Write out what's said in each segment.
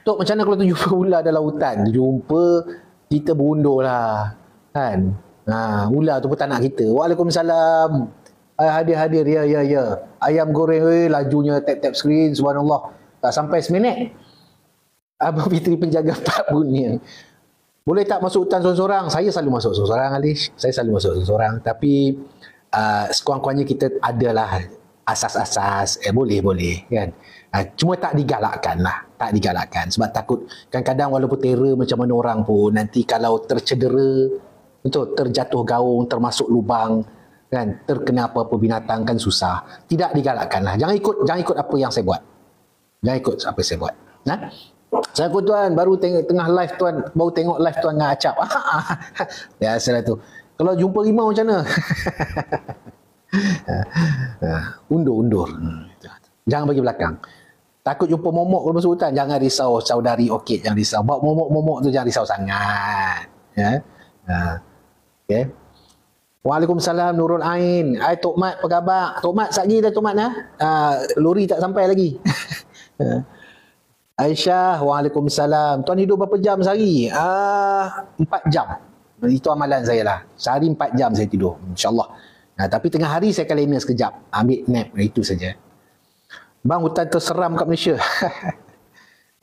Tok, macam mana kalau tu jumpa ular dalam hutan? Jumpa, kita berundur lah. Kan? Ular tu pun tak nak kita. Waalaikumsalam. Hadir. Ya. Ayam goreng, lajunya tap-tap screen. Subhanallah. Tak sampai seminit. Abang Fitri penjaga Pak Bunia. Boleh tak masuk hutan seorang-seorang? Saya selalu masuk seorang-seorang, Alish. Saya selalu masuk seorang-seorang. Tapi sekurang-kurangnya kita adalah asas-asas. Boleh kan. Cuma tak digalakkan lah. Tak digalakkan. Sebab takut kadang-kadang walaupun terror macam mana orang pun, nanti kalau tercedera, betul, terjatuh gaung, termasuk lubang, kan, terkena apa-apa binatang kan susah. Tidak digalakkan lah. Jangan ikut apa yang saya buat. Jangan ikut apa yang saya buat. Saya tuan baru tengah live tuan, baru tengok live tuan dengan Acap. Biasalah tu. Kalau jumpa rimau macam mana? Undur. Jangan bagi belakang. Takut jumpa momok kalau masuk hutan, jangan risau saudari Okey, jangan risau. Bawa momok tu jangan risau sangat. Ya. Okey. Waalaikumsalam Nurul Ain. Hai Tok Mat, apa khabar? Tok Mat satgi dah Tok Mat lori tak sampai lagi. Aisyah, waalaikumsalam. Tuan hidup berapa jam sehari? 4 jam. Itu amalan saya lah. Sehari 4 jam saya tidur, insyaAllah. Tapi tengah hari saya akan lena sekejap. Ambil nap, itu saja. Bang, hutan terseram kat Malaysia.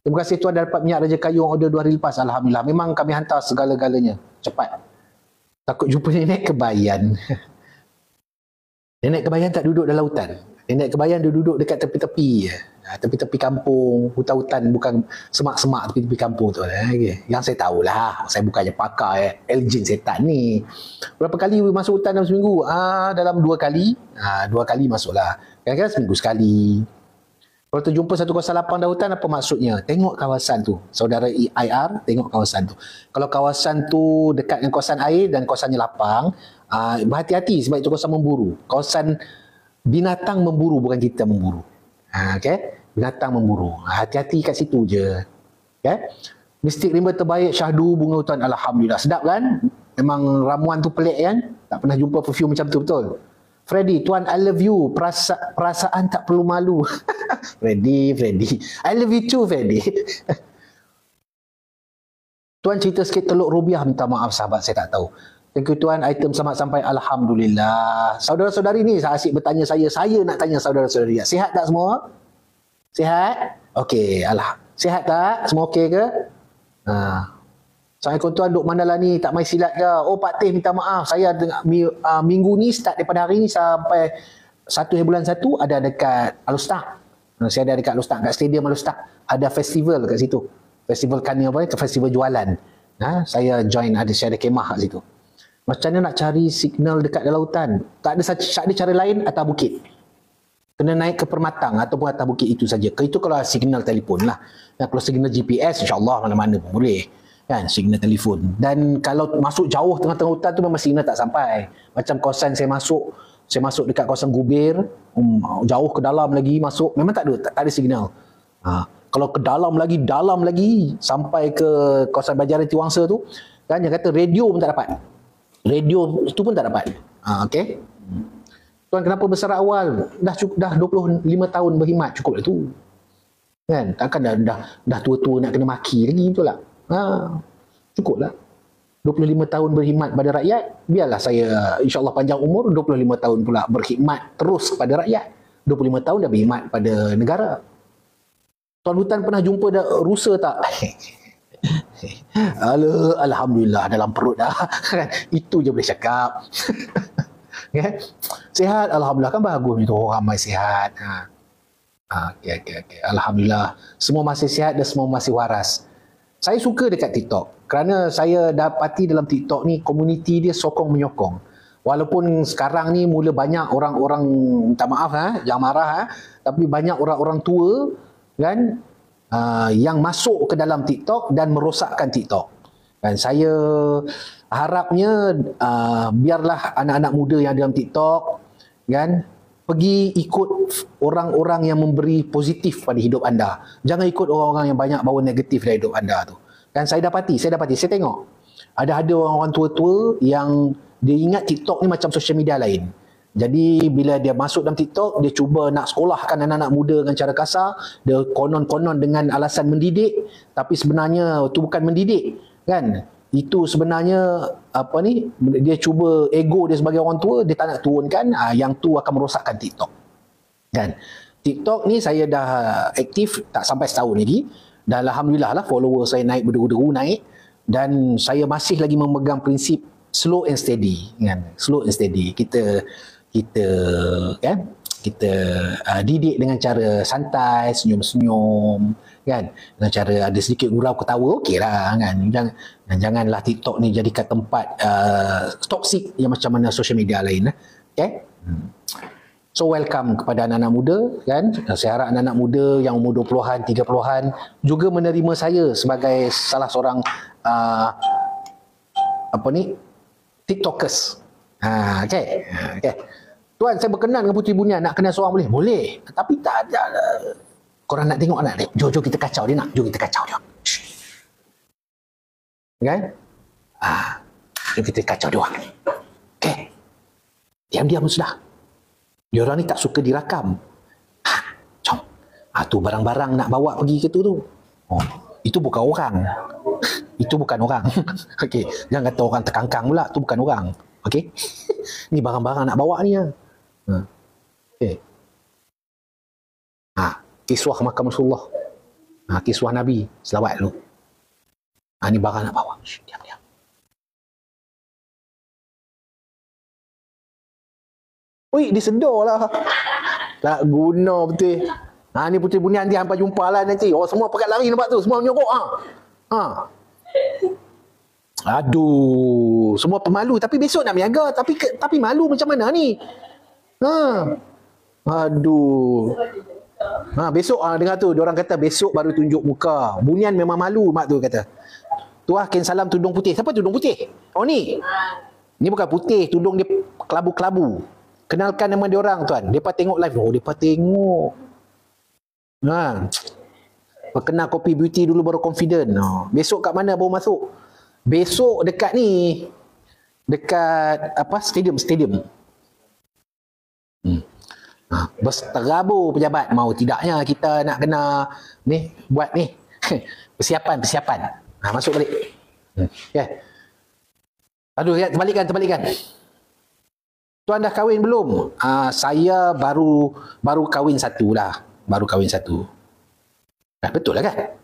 Terima kasih tuan dah dapat minyak Raja Kayu order 2 hari lepas. Alhamdulillah. Memang kami hantar segala-galanya. Cepat. Takut jumpa nenek kebayan. Nenek kebayan tak duduk dalam hutan. Nenek kebayan dia duduk dekat tepi-tepi. Tepi-tepi kampung, hutan-hutan, bukan semak-semak tepi-tepi kampung tu. Yang saya tahulah, saya bukannya pakar Eljin setan ni. Berapa kali masuk hutan dalam seminggu? Dalam 2 kali. 2 kali masuklah. Kadang-kadang seminggu sekali. Kalau terjumpa 108 dalam hutan, apa maksudnya? Tengok kawasan tu. Saudara IR, tengok kawasan tu. Kalau kawasan tu dekat dengan kawasan air dan kawasannya lapang, berhati-hati sebab itu kawasan memburu. Kawasan binatang memburu, bukan kita memburu. Okay? Binatang memburu. Hati-hati kat situ je. Okay? Mistik rimba terbaik syahdu bunga hutan. Alhamdulillah. Sedap kan? Memang ramuan tu pelik kan? Tak pernah jumpa perfume macam tu, betul? Freddy, tuan I love you. Perasaan tak perlu malu. Freddy. I love you too, Freddy. Tuan cerita sikit Teluk Rubiah. Minta maaf sahabat, saya tak tahu. Thank you tuan, item selamat sampai. Alhamdulillah. Saudara-saudari ni asyik bertanya saya. Saya nak tanya saudara-saudari. Sihat tak semua? Sihat? Okey, sihat tak? Semua okey ke? Assalamualaikum tuan, duk Mandala ni tak main silat ke? Oh Pak Teh minta maaf. Saya minggu ni start daripada hari ni sampai 1 bulan 1 ada dekat Alustaq. Saya ada dekat Alustaq, kat stadium Alustaq. Ada festival kat situ. Festival kan apa? Festival jualan. Saya join, saya ada kemah kat situ. Macam mana nak cari signal dekat dalam hutan? Tak ada cara lain atas bukit. Kena naik ke permatang ataupun atas bukit itu saja. Itu kalau signal telefon lah. Dan kalau signal GPS, insyaAllah mana-mana pun boleh. Kan, signal telefon. Dan kalau masuk jauh tengah-tengah hutan tu memang signal tak sampai. Macam kawasan saya masuk dekat kawasan Gubir, jauh ke dalam lagi masuk, memang tak ada signal. Kalau ke dalam lagi sampai ke kawasan Bajaran Tiwangsa tu, kan, yang kata radio pun tak dapat. Radio itu pun tak dapat. Okey. Tuan kenapa berserak awal? Dah 25 tahun berkhidmat, cukup lah tu. Kan? Takkan dah tua-tua nak kena maki lagi, betul tak? Cukup lah. 25 tahun berkhidmat pada rakyat, biarlah saya insyaAllah panjang umur, 25 tahun pula berkhidmat terus pada rakyat. 25 tahun dah berkhidmat pada negara. Tuan Hutan pernah jumpa rusa tak? Alhamdulillah dalam perut dah. Itu je boleh cakap. Okay. Sihat? Alhamdulillah, kan bagus itu orang ramai sihat. Okay. Alhamdulillah. Semua masih sihat dan semua masih waras. Saya suka dekat TikTok kerana saya dapati dalam TikTok ni komuniti dia sokong menyokong. Walaupun sekarang ni mula banyak orang-orang, minta maaf jangan marah, tapi banyak orang-orang tua kan yang masuk ke dalam TikTok dan merosakkan TikTok. Dan saya harapnya biarlah anak-anak muda yang dalam TikTok kan pergi ikut orang-orang yang memberi positif pada hidup anda. Jangan ikut orang-orang yang banyak bawa negatif dalam hidup anda tu. Dan saya dapati, saya tengok ada orang-orang tua-tua yang dia ingat TikTok ni macam social media lain. Jadi bila dia masuk dalam TikTok, dia cuba nak sekolahkan anak-anak muda dengan cara kasar, dia konon-konon dengan alasan mendidik, tapi sebenarnya itu bukan mendidik, kan? Itu sebenarnya apa ni, dia cuba ego dia sebagai orang tua, dia tak nak turunkan, yang tu akan merosakkan TikTok, kan? TikTok ni saya dah aktif tak sampai setahun lagi, dan alhamdulillah lah follower saya naik berderu-deru naik, dan saya masih lagi memegang prinsip slow and steady, kan? Slow and steady. Kita kan, kita didik dengan cara santai, senyum-senyum, kan, dengan cara ada sedikit gurau ketawa, okey lah, kan. Janganlah TikTok ni jadikan tempat toksik yang macam mana social media lain, okay? So welcome kepada anak-anak muda, kan. Saya harap anak-anak muda yang umur 20-an, 30-an juga menerima saya sebagai salah seorang TikTokers. Okay. Tuan, saya berkenan dengan Puteri Bunian, nak kenal seorang boleh? Boleh. Tapi tak ada. Korang nak tengok anak dia? Jom kita kacau dia nak. Jom kita kacau dia. Kan? Jom kita kacau dia orang. Okay. Diam-diam sudah. Dia orang ni tak suka dirakam. Jom. Tu barang-barang nak bawa pergi ke tu. Itu bukan orang. Itu bukan orang. Okey, jangan kata orang terkangkang pula, tu bukan orang. Okey. Ni barang-barang nak bawa ni. Okey. Kiswah makam Rasulullah. Kiswah Nabi, selawat dulu. Ni barang nak bawa. Diam-diam. Ui, disedar lah. Tak guna betul. Ni Puteri Bunian nanti hampa jumpa lah nanti. Semua pakat lari nampak tu. Semua menyorok. Aduh. Semua pemalu. Tapi besok nak berniaga. Tapi malu macam mana ni? Aduh. Besok dengar tu. Diorang kata besok baru tunjuk muka. Bunian memang malu mak tu kata. Tu Ken Salam tudung putih. Siapa tudung putih? Ni. Ni bukan putih. Tudung dia kelabu-kelabu. Kenalkan nama dia orang tuan. Depa tengok live. Depa tengok. Kenal Kopi Beauty dulu baru confident. Besok kat mana baru masuk? Besok dekat ni. Dekat stadium. Berterabur pejabat. Mau tidaknya kita nak kena ni buat ni. Persiapan. Masuk balik. Okay. Aduh, terbalikkan. Tuan dah kahwin belum? Saya baru kahwin satu lah. Betul lah kan?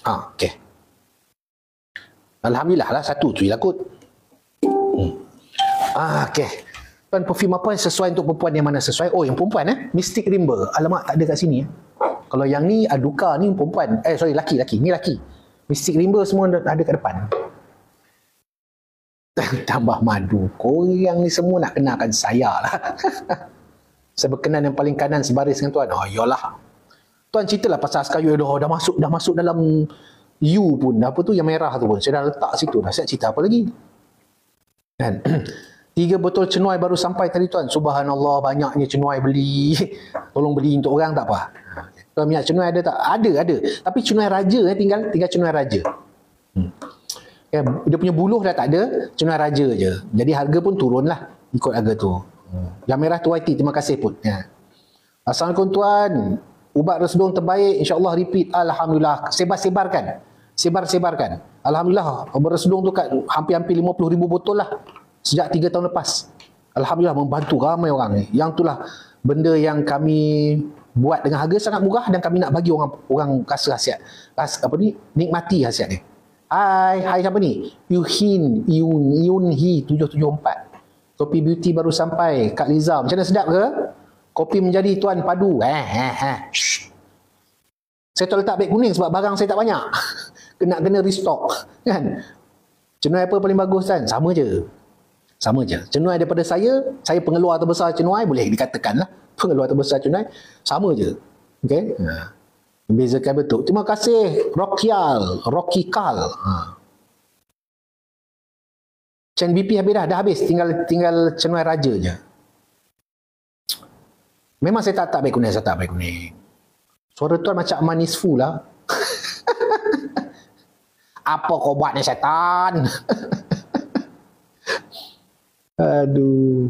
Okey. Alhamdulillah lah, satu tu je lah kot. Okey. Tuan, perfume apa yang sesuai untuk perempuan, yang mana sesuai? Yang perempuan Mystic Rimber. Alamak, tak ada kat sini. Kalau yang ni Aduka ni perempuan. Laki. Ni laki. Mystic Rimber semua ada kat depan. Tambah madu. Korang ni semua nak kenalkan saya lah. Saya berkenan yang paling kanan sebaris dengan tuan. Yalah. Tuan ceritalah pasal Askayu. Dah masuk dalam U pun. Apa tu yang merah tu pun. Saya dah letak situ. Saya cerita apa lagi? Kan? 3 botol cenuai baru sampai tadi tuan. Subhanallah, banyaknya cenuai beli. Tolong beli untuk orang tak apa. Tuan, minyak cenuai ada tak? Ada. Tapi cenuai raja tinggal cenuai raja. Dia punya buluh dah tak ada, cenuai raja je. Jadi harga pun turun lah ikut harga tu. Yang merah tu YT, terima kasih pun. Assalamualaikum tuan. Ubat resdung terbaik, insyaAllah repeat. Alhamdulillah. Sebarkan. Alhamdulillah, ubat resdung tu kat hampir-hampir 50,000 botol lah. Sejak 3 tahun lepas. Alhamdulillah, membantu ramai orang ni. Yang itulah benda yang kami buat dengan harga sangat murah, dan kami nak bagi orang rasa khasiat. Nikmati khasiat ni. Hai siapa ni? Yunhi 774. Kopi Beauty baru sampai. Kak Liza, macam mana, sedap ke? Kopi menjadi tuan padu. Saya tak letak beg kuning sebab barang saya tak banyak. Kena restock, kan? Cenuai apa paling bagus kan? Sama je. Cenuai daripada saya pengeluar terbesar cenuai, boleh dikatakan lah. Pengeluar terbesar cenuai, sama je. Okay? Membezakan betul. Terima kasih Rocky Carl. Chen BP habis dah habis. Tinggal cenuai raja je. Memang saya tak baik kuning. Suara tuan macam Manisfu lah. Apa kau buat ni setan? Aduh.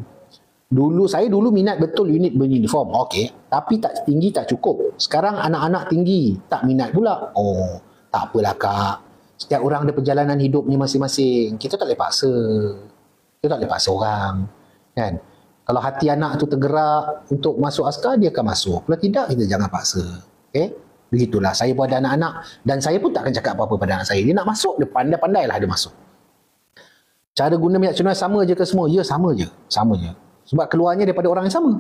Saya dulu minat betul unit beruniform. Okey. Tapi tak tinggi tak cukup. Sekarang anak-anak tinggi. Tak minat pula. Oh, tak apalah kak. Setiap orang ada perjalanan hidupnya masing-masing. Kita tak boleh paksa. Kita tak boleh paksa orang. Kan? Kalau hati anak tu tergerak untuk masuk askar, dia akan masuk. Kalau tidak, kita jangan paksa. Okey? Begitulah. Saya pun ada anak-anak. Dan saya pun tak akan cakap apa-apa pada anak saya. Dia nak masuk, dia pandai-pandailah dia masuk. Cara guna minyak cenuai sama je ke semua? Ya, sama je. Sama je. Sebab keluarnya daripada orang yang sama.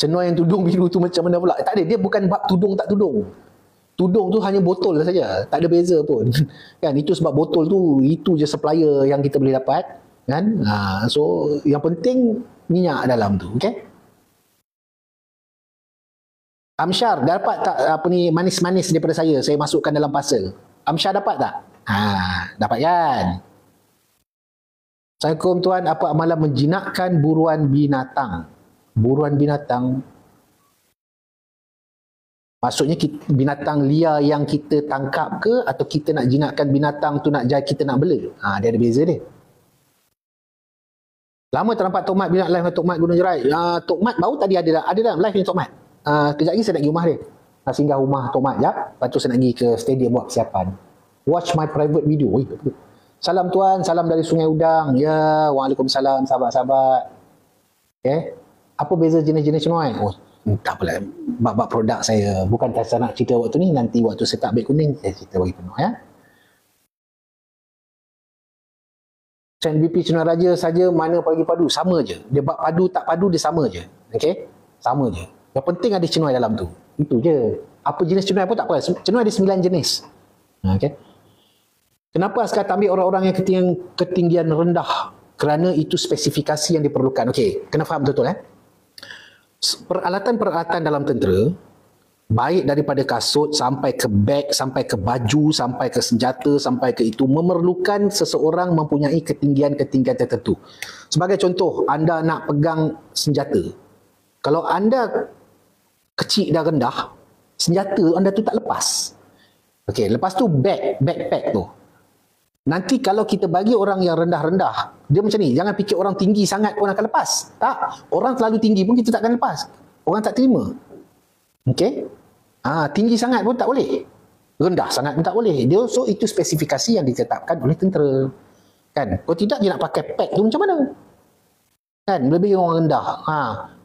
Cenuai yang tudung biru tu macam mana pula? Tak ada. Dia bukan bab tudung tak tudung. Tudung tu hanya botol saja. Tak ada beza pun. Kan? Itu sebab botol tu, itu je supplier yang kita boleh dapat. Kan? So, yang penting minyak dalam tu. Okay? Amsyar, dapat tak apa ni manis-manis daripada saya masukkan dalam parcel? Amsyar dapat tak? Dapat kan? Assalamualaikum tuan, apa amalan menjinakkan buruan binatang? Buruan binatang? Maksudnya binatang liar yang kita tangkap ke, atau kita nak jinakkan binatang tu kita nak bela? Dia ada beza dia. Lama tak nampak Tok Mat binat live dengan Tok Mat Gunung Jerai. Tok Mat baru tadi ada dalam live ni Tok Mat. Kejap lagi saya nak pergi rumah dia. Nak singgah rumah Tok Mat jap. Lepas tu saya nak pergi ke stadium buat persiapan. Watch my private video. Salam tuan, salam dari Sungai Udang. Ya, waalaikumsalam sahabat-sahabat. Okay. Apa beza jenis-jenis cenuai? Oh, tak apalah. Bab-bab produk saya. Bukan saya nak cerita waktu ni. Nanti waktu saya tak ambil kuning, saya cerita bagi penuh ya. Trend BP cenuai raja saja mana pagi padu? Sama je. Dia bab padu tak padu dia sama je. Okay? Sama je. Yang penting ada cenuai dalam tu. Itu je. Apa jenis cenuai pun tak apa. Cenuai ada 9 jenis. Okay? Kenapa askar tak ambil orang-orang yang ketinggian rendah? Kerana itu spesifikasi yang diperlukan. Okey, kena faham betul Peralatan-peralatan dalam tentera, baik daripada kasut sampai ke beg, sampai ke baju, sampai ke senjata, sampai ke itu, memerlukan seseorang mempunyai ketinggian-ketinggian tertentu. Sebagai contoh, anda nak pegang senjata. Kalau anda kecil dan rendah, senjata anda tu tak lepas. Okey, lepas tu backpack tu. Nanti kalau kita bagi orang yang rendah-rendah, dia macam ni, jangan fikir orang tinggi sangat pun akan lepas. Tak, orang terlalu tinggi pun kita tak akan lepas. Orang tak terima. Okey? Tinggi sangat pun tak boleh. Rendah sangat pun tak boleh. So itu spesifikasi yang ditetapkan oleh tentera. Kan? Kalau tidak dia nak pakai pack tu macam mana? Kan? Lebih orang rendah.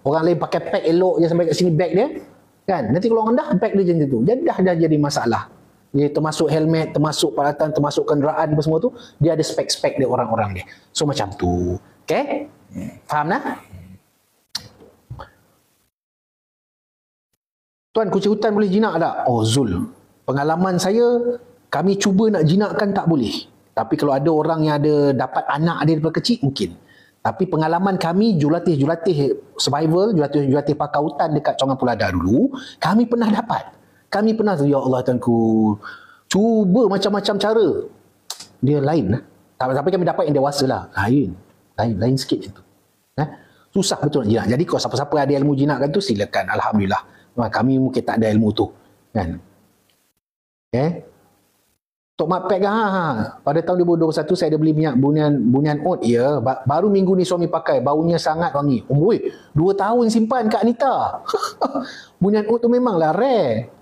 Orang lain pakai pack elok je sampai kat sini bag dia. Kan? Nanti kalau orang rendah pack dia macam tu. Dah jadi masalah. Dia termasuk helmet, termasuk peralatan, termasuk kenderaan apa semua tu, dia ada spek-spek dia orang-orang dia. So macam tu. Okay? Faham tak? Tuan, kucing hutan boleh jinak tak? Oh Zul, pengalaman saya, kami cuba nak jinakkan tak boleh. Tapi kalau ada orang yang ada dapat anak dia daripada kecil, mungkin. Tapi pengalaman kami, jurulatih survival, jurulatih pakar hutan dekat Congan Pulada dulu, kami pernah dapat. Kami pernah tu, ya Allah tuanku, cuba macam-macam cara. Dia lain lah. Tapi kami dapat yang dewasa lah. Lain sikit macam tu. Susah betul nak jinak. Jadi kalau siapa-siapa ada ilmu jinakkan tu, silakan. Alhamdulillah. Kami mungkin tak ada ilmu tu. Kan? Okay? Tok Mat Pack pada tahun 2021 saya ada beli minyak bunian oat. Ya, baru minggu ni suami pakai. Baunya sangat wangi. 2 tahun simpan Kak Anita. Bunian oat tu memanglah rare.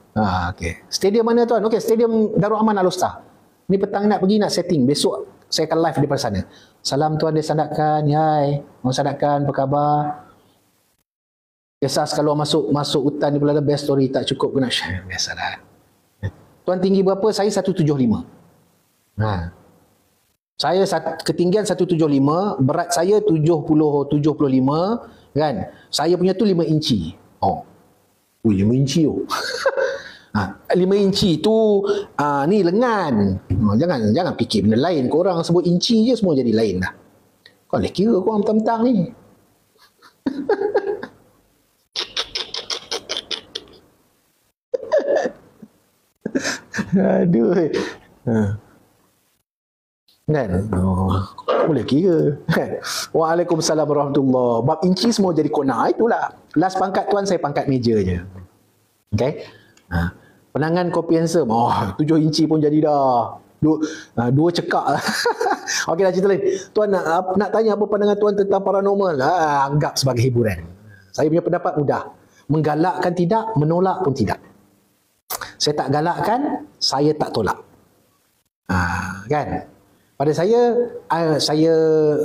Okay. Stadium mana tuan? Okey, Stadium Darul Aman Al-Usta. Ni petang nak pergi nak setting. Besok saya akan live daripada sana. Salam tuan dia sandakan. Hai. Mau sandakan apa khabar? Biasa kalau masuk hutan ni pula best story tak cukup kena share. Biasalah. Tuan tinggi berapa? Saya 175. Saya ketinggian 175, berat saya 75 kan. Saya punya tu 5 inci. 5 inci tu. 5 inci tu ni lengan. Jangan fikir benda lain. Korang sebut inci je semua jadi lain dah. Kau boleh kira korang mentang-mentang ni. Aduh. Kan? Boleh kira. Waalaikumsalam warahmatullahi. Bab inci semua jadi kona. Itulah. Last pangkat tuan saya pangkat meja je. Okay? Penangan kopi handsome. 7 inci pun jadi dah. Dua cekak. Okey dah, cerita lain. Tuan nak tanya apa pandangan tuan tentang paranormal? Anggap sebagai hiburan. Saya punya pendapat mudah. Menggalakkan tidak, menolak pun tidak. Saya tak galakkan, saya tak tolak. Kan? Pada saya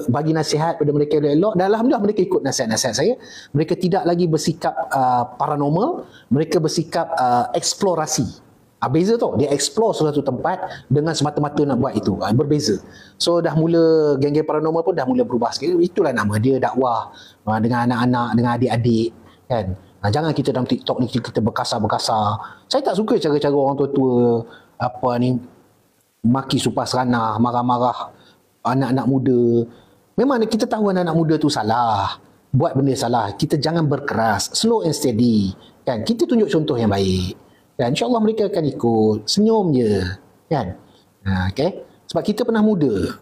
bagi nasihat pada mereka elok dan alhamdulillah mereka ikut nasihat-nasihat saya. Mereka tidak lagi bersikap paranormal, mereka bersikap eksplorasi. Beza tau, dia explore suatu tempat dengan semata-mata nak buat itu. Berbeza. So dah mula geng-geng paranormal pun dah mula berubah sikit. Itulah nama dia, dakwah dengan anak-anak, dengan adik-adik, kan. Jangan kita dalam TikTok ni kita berkasar-berkasar. Saya tak suka cara-cara orang tua-tua apa ni maki supas ranah, marah-marah anak-anak muda. Memang kita tahu anak-anak muda tu salah, buat benda salah. Kita jangan berkeras, slow and steady, kan. Kita tunjuk contoh yang baik, kan. InsyaAllah mereka akan ikut. Senyum je, kan. Okay. Sebab kita pernah muda,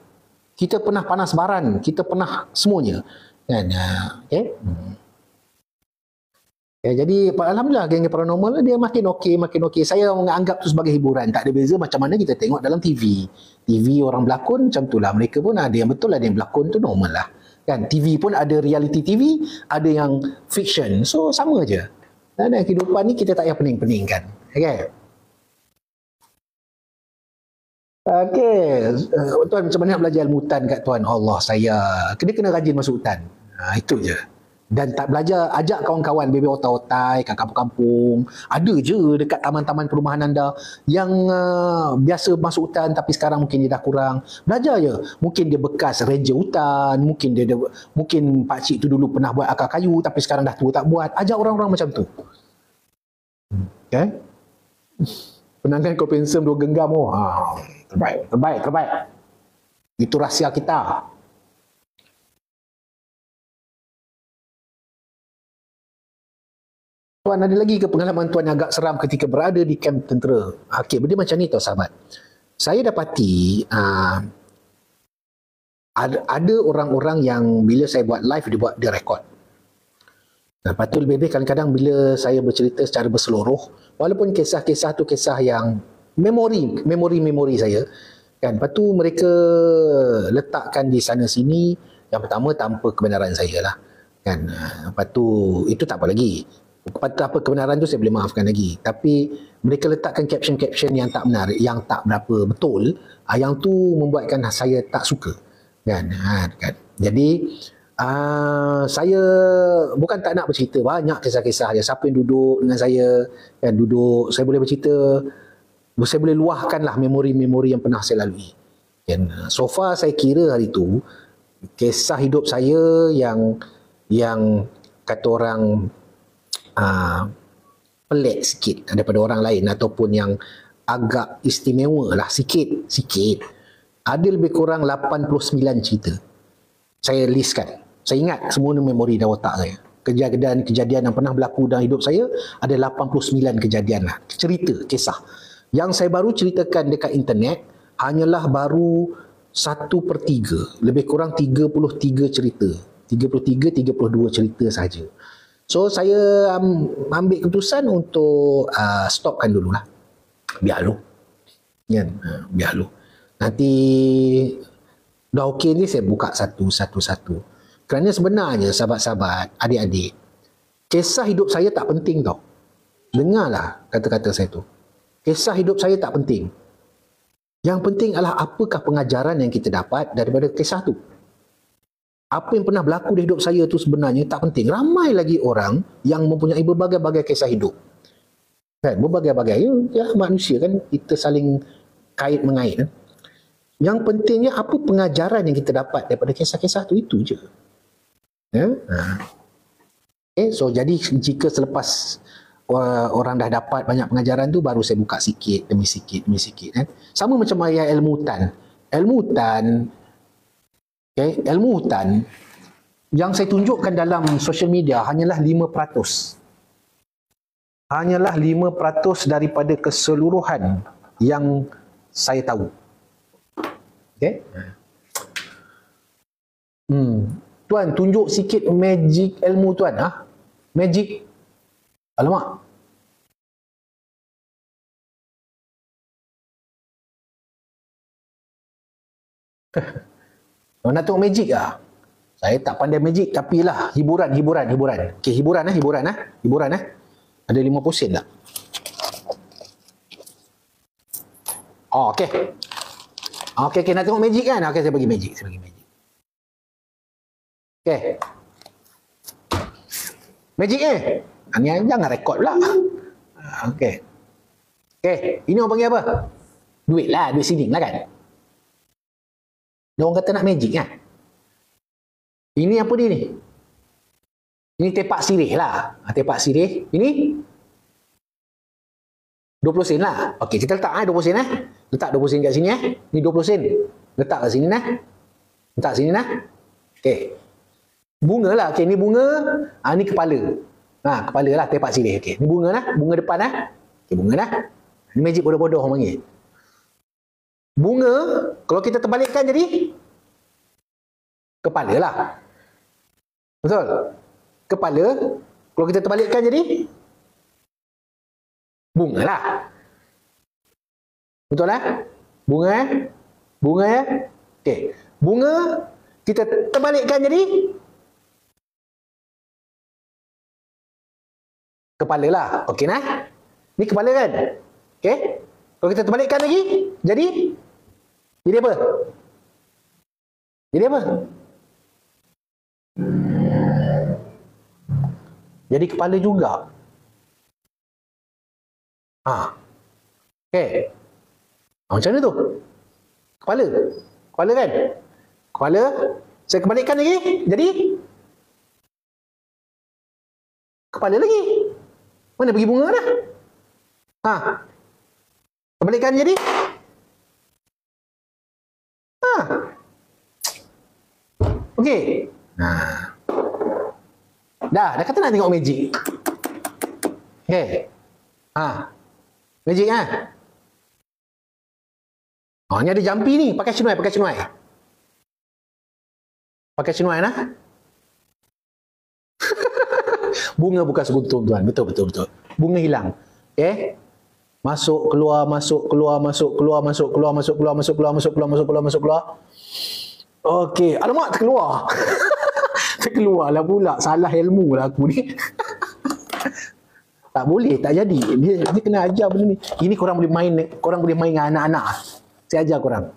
kita pernah panas baran, kita pernah semuanya, kan. Okay. Jadi alhamdulillah geng paranormal dia makin okey. Saya menganggap tu sebagai hiburan. Tak ada beza macam mana kita tengok dalam TV. TV orang berlakon macam itulah. Mereka pun ada yang betul, ada yang berlakon tu normal lah. Kan TV pun ada reality TV, ada yang fiction. So sama je. Dan kehidupan ni kita tak payah pening-peningkan. Okay. Tuan macam mana nak belajar ilmu hutan kat tuan? Allah, saya kena rajin masuk hutan. Itu je. Dan tak belajar, ajak kawan-kawan bebek otai-otai kat kampung-kampung. Ada je dekat taman-taman perumahan anda yang biasa masuk hutan tapi sekarang mungkin dia dah kurang. Belajar je. Mungkin dia bekas ranger hutan, mungkin mungkin pakcik tu dulu pernah buat akar kayu tapi sekarang dah tua tak buat. Ajak orang-orang macam tu. Okay? Penangan kau pensem dua genggam. Terbaik. Itu rahsia kita. Tuan ada lagi ke pengalaman tuan yang agak seram ketika berada di kamp tentera? Okey, benda macam ni tau sahabat. Saya dapati ada orang-orang yang bila saya buat live dia rekod. Lepas tu lebih-lebih kadang-kadang bila saya bercerita secara berseluruh, walaupun kisah-kisah tu kisah yang memori saya, kan. Lepas tu mereka letakkan di sana sini. Yang pertama tanpa kebenaran saya lah, kan. Lepas tu itu tak apa lagi. Apa kebenaran tu saya boleh maafkan lagi. Tapi mereka letakkan caption-caption yang tak benar, yang tak berapa betul, yang tu membuatkan saya tak suka, kan. Jadi saya bukan tak nak bercerita, banyak kisah-kisah dia. Siapa yang duduk dengan saya, kan, duduk, saya boleh bercerita, saya boleh luahkanlah memori-memori yang pernah saya lalui, kan. So far saya kira hari tu kisah hidup saya yang kata orang pelik sikit daripada orang lain ataupun yang agak istimewa lah sikit. Ada lebih kurang 89 cerita saya listkan. Saya ingat semua ni memori dalam otak saya. Kejadian yang pernah berlaku dalam hidup saya ada 89 kejadian lah. Cerita, kisah. Yang saya baru ceritakan dekat internet hanyalah baru 1/3. Lebih kurang 33 cerita. 32 cerita saja. So saya ambil keputusan untuk stopkan dululah. Biar lu. Nanti dah okey ni saya buka satu-satu. Kerana sebenarnya sahabat-sahabat, adik-adik, kisah hidup saya tak penting tau. Dengarlah kata-kata saya tu. Kisah hidup saya tak penting. Yang penting adalah apakah pengajaran yang kita dapat daripada kisah tu. Apa yang pernah berlaku di hidup saya tu sebenarnya tak penting. Ramai lagi orang yang mempunyai berbagai-bagai kisah hidup. Kan, berbagai-bagai. Ya, manusia kan, kita saling kait-mengait. Kan? Yang pentingnya apa pengajaran yang kita dapat daripada kisah-kisah tu, itu je. Ya? Okay, so jadi jika selepas orang dah dapat banyak pengajaran tu, baru saya buka sikit demi sikit. Kan? Sama macam ayat ilmu hutan. Ilmu hutan yang saya tunjukkan dalam social media hanyalah 5%. Hanyalah 5% daripada keseluruhan yang saya tahu. Okay? Tuan, tunjuk sikit magic ilmu tuan. Magic. Alamak. Nak tengok magic lah. Saya tak pandai magic, tapi lah hiburan. Okey, hiburan. Ada 50 sen tak? Oh, okey. Okey, nak tengok magic kan? Okey, saya bagi magic. Okey. Magic ni jangan rekod pula. Okey. Ini orang panggil apa? Duit sining lah kan? Dia orang kata nak magic kan? Ini apa dia ni? Ini tepak sirih lah. Tepak sirih. Ini 20 sen lah. Okey, kita letak 20 sen Letak 20 sen kat sini Ni 20 sen. Letak kat sini Letak sini Okey. Bunga lah. Okey, ni bunga. Ni kepala. Kepala lah tepak sirih. Okey, ni bunga lah. Bunga depan Okey, bunga lah. Ni magic bodoh-bodoh orang panggil. Bunga, kalau kita terbalikkan jadi kepala lah. Betul? Kepala, kalau kita terbalikkan jadi bunga lah. Betul lah? Bunga Okey. Bunga, kita terbalikkan jadi kepala lah. Okey nah? Ni kepala kan? Okey? Kalau kita terbalikkan lagi, jadi apa? Jadi kepala juga. Okey. Macam mana tu? Kepala kan? Kepala, saya kebalikkan lagi, jadi kepala lagi. Mana pergi bunga dah? Kebalikkan jadi okey. Dah kata nak tengok magic. Okey. Magic ni ada jampi ni, pakai cenuai. Pakai cenuai nah. Bunga bukan seguntung tuan. Betul. Bunga hilang. Okey. Masuk keluar. Okey, alamak terkeluar. Terkeluarlah pula. Salah ilmu lah aku ni. Tak boleh, tak jadi. Dia kena ajar benda ni. Ini korang boleh main dengan anak-anak. Saya ajar korang.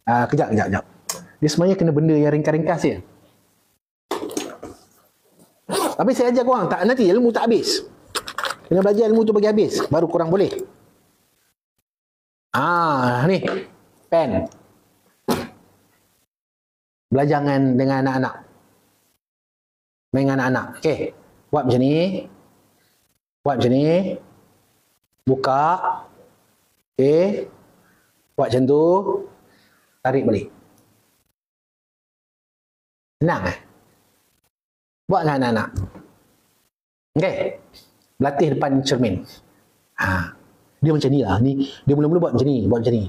Kejap. Dia sebenarnya kena benda yang ringkas-ringkas je. Tapi saya ajar korang, nanti ilmu tak habis. Kena belajar ilmu tu bagi habis, baru korang boleh. Ni pen. Belajar dengan anak-anak. Main dengan anak-anak. Okey. Buat macam ni. Buka. Okey. Buat macam tu. Tarik balik. Senang Buat dengan anak-anak. Okey. Berlatih depan cermin. Dia macam ni lah. Dia mula-mula buat macam ni. Buat macam ni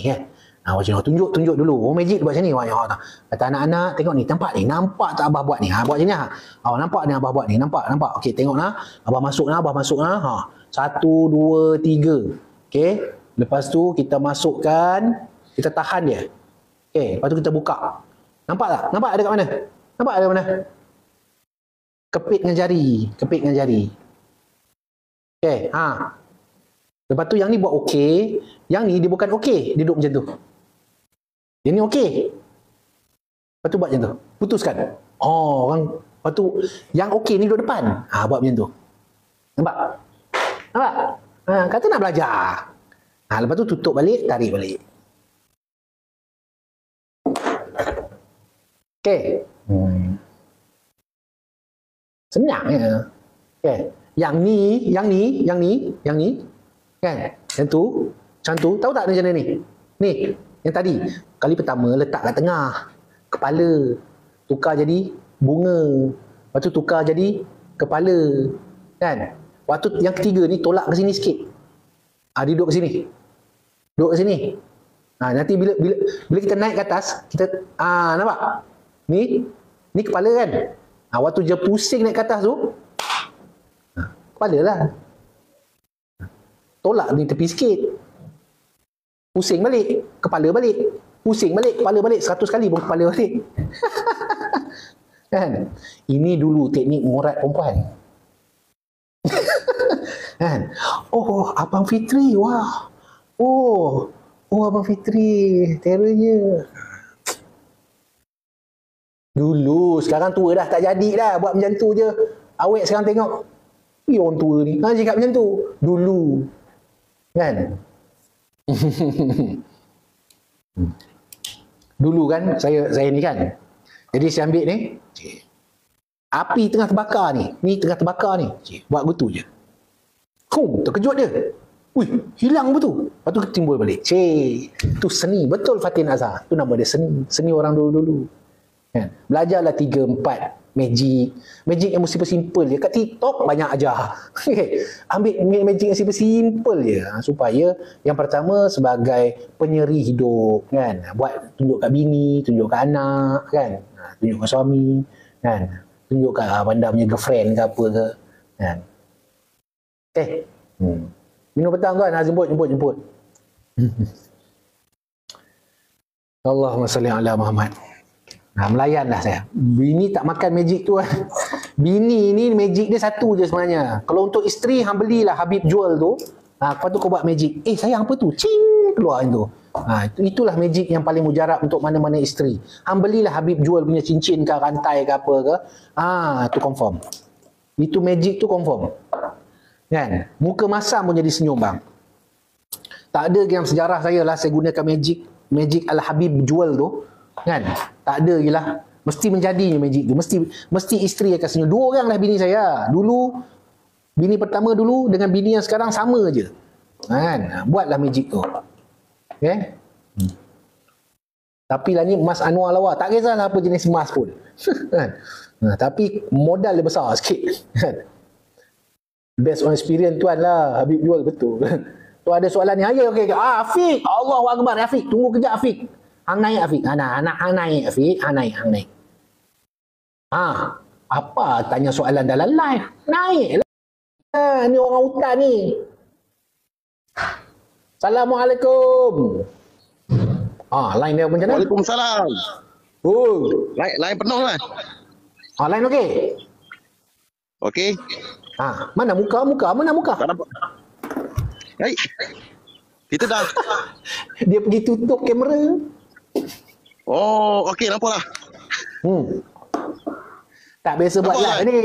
kan. Tunjuk dulu. Magic buat macam ni. Kata anak-anak, tengok ni. Nampak tak Abah buat ni? Buat macam ni. Nampak ni Abah buat ni. Nampak. Okey, tengok Abah masuk 1, 2, 3. Okey. Lepas tu kita masukkan. Kita tahan dia. Okey. Lepas tu kita buka. Nampak tak? Nampak ada kat mana? Kepit dengan jari. Okey. Lepas tu yang ni buat okey. Yang ni dia bukan okey. Dia duduk macam tu. Yang ni okey. Lepas tu buat macam tu. Putuskan. Lepas tu yang okey ni duduk depan. Buat macam tu. Nampak? Kata nak belajar. Lepas tu tutup balik, tarik balik. Okey. Senang Okey. Yang ni. Kan? Yang tu. Tahu tak macam mana ni? Ni. Yang tadi. Kali pertama letak kat tengah. Kepala. Tukar jadi bunga. Lepas tu tukar jadi kepala. Kan? Waktu yang ketiga ni tolak ke sini sikit. Dia duduk ke sini. Nanti bila kita naik ke atas, kita nampak? Ni kepala kan? Waktu dia pusing naik ke atas tu, kepala lah. Tolak ni tepi sikit. Pusing balik, kepala balik. Pusing balik, kepala balik. 100 kali pun kepala balik. Kan? Ini dulu teknik mengurat perempuan. Kan? Oh, Abang Fitri. Wah. Oh, Abang Fitri. Terornya. Dulu, sekarang tua dah, tak jadi dah buat macam tu je. Awet sekarang tengok, orang tua ni cakap macam tu. Dulu kan. Dulu kan saya ni kan, jadi saya ambil ni, api tengah terbakar ni tengah terbakar ni, buat betul je. Terkejut dia. Hilang betul. Lepas tu timbul balik. Tu seni betul Fatin Azhar. Tu nama dia seni orang dulu-dulu. Kan? Belajarlah 3-4 magic yang simple je. Kat TikTok banyak ajar. Ambil magic yang simple je, supaya yang pertama sebagai penyeri hidup kan, buat tunjuk kat bini, tunjuk kat anak kan, tunjuk kat suami kan, tunjuk kat anda punya girlfriend ke apa ke kan. Minum petang tuan, jemput. Allahumma salli ala Muhammad. Melayan dah saya. Bini tak makan magic tu kan. Bini ni magic dia satu je sebenarnya. Kalau untuk isteri, hang belilah Habib Jewel tu. Lepas tu kau buat magic. Sayang apa tu? Cing! Keluar tu. Itulah magic yang paling mujarab untuk mana-mana isteri. Hang belilah Habib Jewel punya cincin ke, rantai ke apa ke. Tu confirm. Itu magic tu confirm. Kan? Muka masam pun jadi senyum bang. Tak ada yang sejarah saya lah saya gunakan magic Al-Habib Jewel tu. Kan? Tak ada je lah. Mesti menjadi magic tu. Mesti isteri akan senyum. 2 orang lah bini saya. Dulu, bini pertama dulu dengan bini yang sekarang sama je. Kan? Buatlah magic tu. Okay? Tapi lah ni emas Anwar lawa. Tak kisahlah apa jenis emas pun. Kan? Tapi modal dia besar sikit. Kan? Based on experience tuan lah. Habib jual betul. Tu ada soalan ni. Okay. Afiq. Allahu Akbar. Afiq. Tunggu kejap Afiq. Hang naik Afiq. Anak hang naik Afiq. Hang naik. Apa tanya soalan dalam live? Naik lah. Ni orang hutan ni. Assalamualaikum. Line dia macam mana? Waalaikumsalam. Line penuh kan? Line okey? Okey. Mana muka? Mana muka? Tak nampak. Baik. Kita dah. Dia pergi tutup kamera. Okey, nampaklah. Tak biasa buat live ni.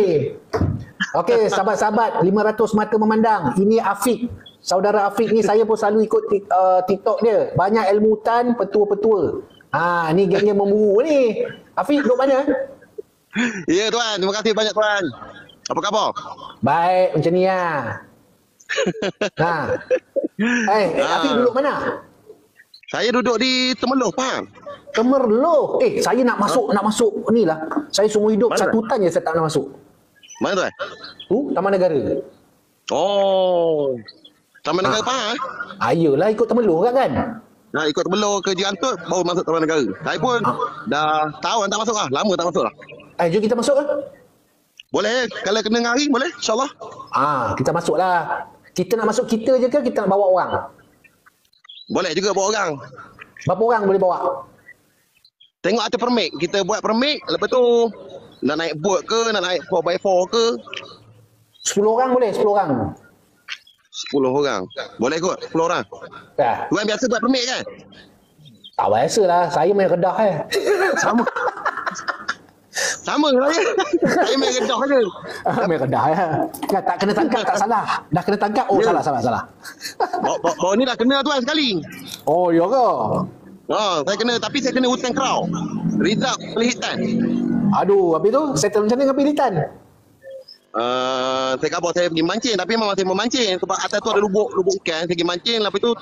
Okey, sahabat-sahabat 500 mata memandang. Ini Afiq. Saudara Afiq ni saya pun selalu ikut TikTok dia. Banyak ilmu hutan, petua-petua. Ni gengnya memburu ni. Afiq duduk mana? Ya tuan, terima kasih banyak tuan. Apa khabar? Baik, macam ni lah. Afiq duduk mana? Saya duduk di Temerloh, faham? Temerloh. Saya nak masuk ni lah. Saya seumur hidup mana? 1 tan je saya tak nak masuk. Mana tuan? Taman Negara. Taman Negara faham? Ayolah ikut Temerloh kan? Ikut Temerloh ke Jantut baru masuk Taman Negara. Saya pun dah tahun tak masuk lah. Lama tak masuk lah. Jom kita masuk lah. Boleh, kalau kena ngari boleh, insyaAllah. Kita masuk lah. Kita nak masuk kita je ke kita nak bawa orang? Boleh juga bawa orang. Berapa orang boleh bawa? Tengok ada permit. Kita buat permit, lepas tu nak naik boat ke, nak naik 4x4 ke. 10 orang boleh? 10 orang. 10 orang. Boleh kot, 10 orang. Tuan biasa buat permit kan? Tak biasa lah. Saya main Kedah Sama saya. Saya main Kedah je. Main Kedah tak kena tangkap tak salah. Dah kena tangkap. Salah. Bawa ni dah kena tuan sekali. Ya ke? Saya kena, tapi saya kena hutan kerau. Rizab Pelihitan. Habis tu settle macam mana dengan Pelihitan? Saya khabar saya pergi mancing, tapi memang saya memancing sebab atas tu ada lubuk ikan. Saya pergi mancing, lepas tu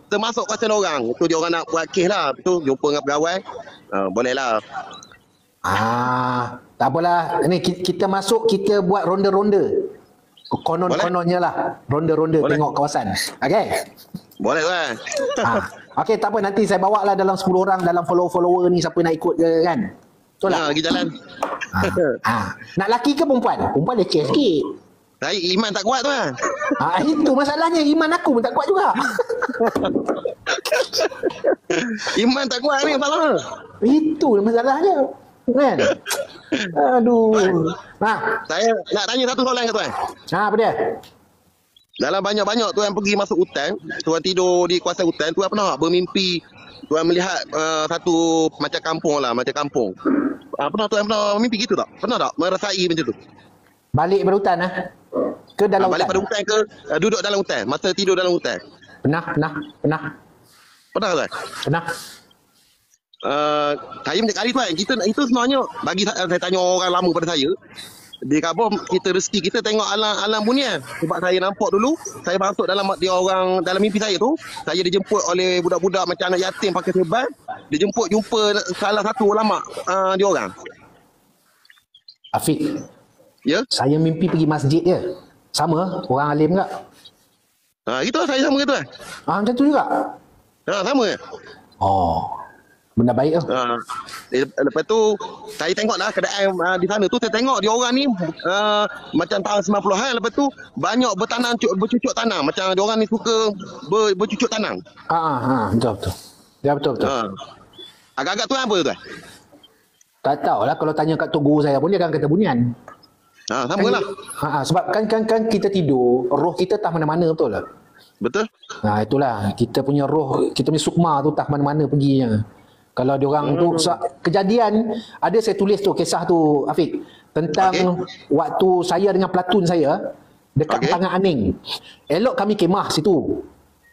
termasuk kawasan orang. Itu dia orang nak buat kes lah. Lepas tu jumpa dengan pegawai. Boleh lah. Tak apalah. Ni kita masuk, kita buat ronda-ronda. Konon-kononnya lah. Ronda-ronda tengok kawasan. Okey? Boleh kan? Okey, tak apa. Nanti saya bawa lah dalam 10 orang, dalam follower ni siapa nak ikut ke kan? Betul tak? Pergi jalan. Nak laki ke perempuan? Perempuan leceh sikit. Saya iman tak kuat tu kan? Itu masalahnya. Iman aku pun tak kuat juga. Iman tak kuat ni masalah. Itu masalahnya. Kan? Aduh. Nah, Saya nak tanya satu soalan kat tuan. apa dia? Dalam banyak-banyak tuan pergi masuk hutan, tuan tidur di kawasan hutan, tuan pernah tak bermimpi tuan melihat satu macam kampung lah, macam kampung. Pernah mimpi gitu tak? Pernah tak merasai macam tu? Balik berhutan ke dalam Balik pada hutan? hutan ke duduk dalam hutan, masa tidur dalam hutan? Pernah. Pernah tuan? Pernah. Saya punya kali tuan, kita itu sebenarnya bagi saya tanya orang lama pada saya, di Kabul kita rezeki kita tengok alam bunian. Sebab saya nampak dulu, saya masuk dalam dia orang dalam mimpi saya tu, saya dijemput oleh budak-budak macam anak yatim pakai serban, jumpa salah satu ulama dia orang. Afiq, Ya. saya mimpi pergi masjid je. Sama, orang alim tak? Itu saya sama ke tuan? Macam tu juga? Sama ke? Oh, benda baik tu. Lepas tu saya tengoklah keadaan di sana tu, saya tengok dia orang ni macam tahun 90-an. Lepas tu banyak bercucuk tanam, macam dia orang ni suka bercucuk tanam. Betul. Ya, betul. Agak-agak tu apa tu tuan? Tak tahulah, kalau tanya kat tok guru saya pun dia akan kata bunian. Sama lah. Sebab kan kita tidur, roh kita tak mana-mana, betul tak? Betul. Itulah, kita punya roh, kita punya sukma tu tak mana-mana perginya. Kalau diorang tu kejadian, ada saya tulis tu kisah tu Afiq, tentang waktu saya dengan platoon saya dekat Tangan Aning. Elok kami kemah situ.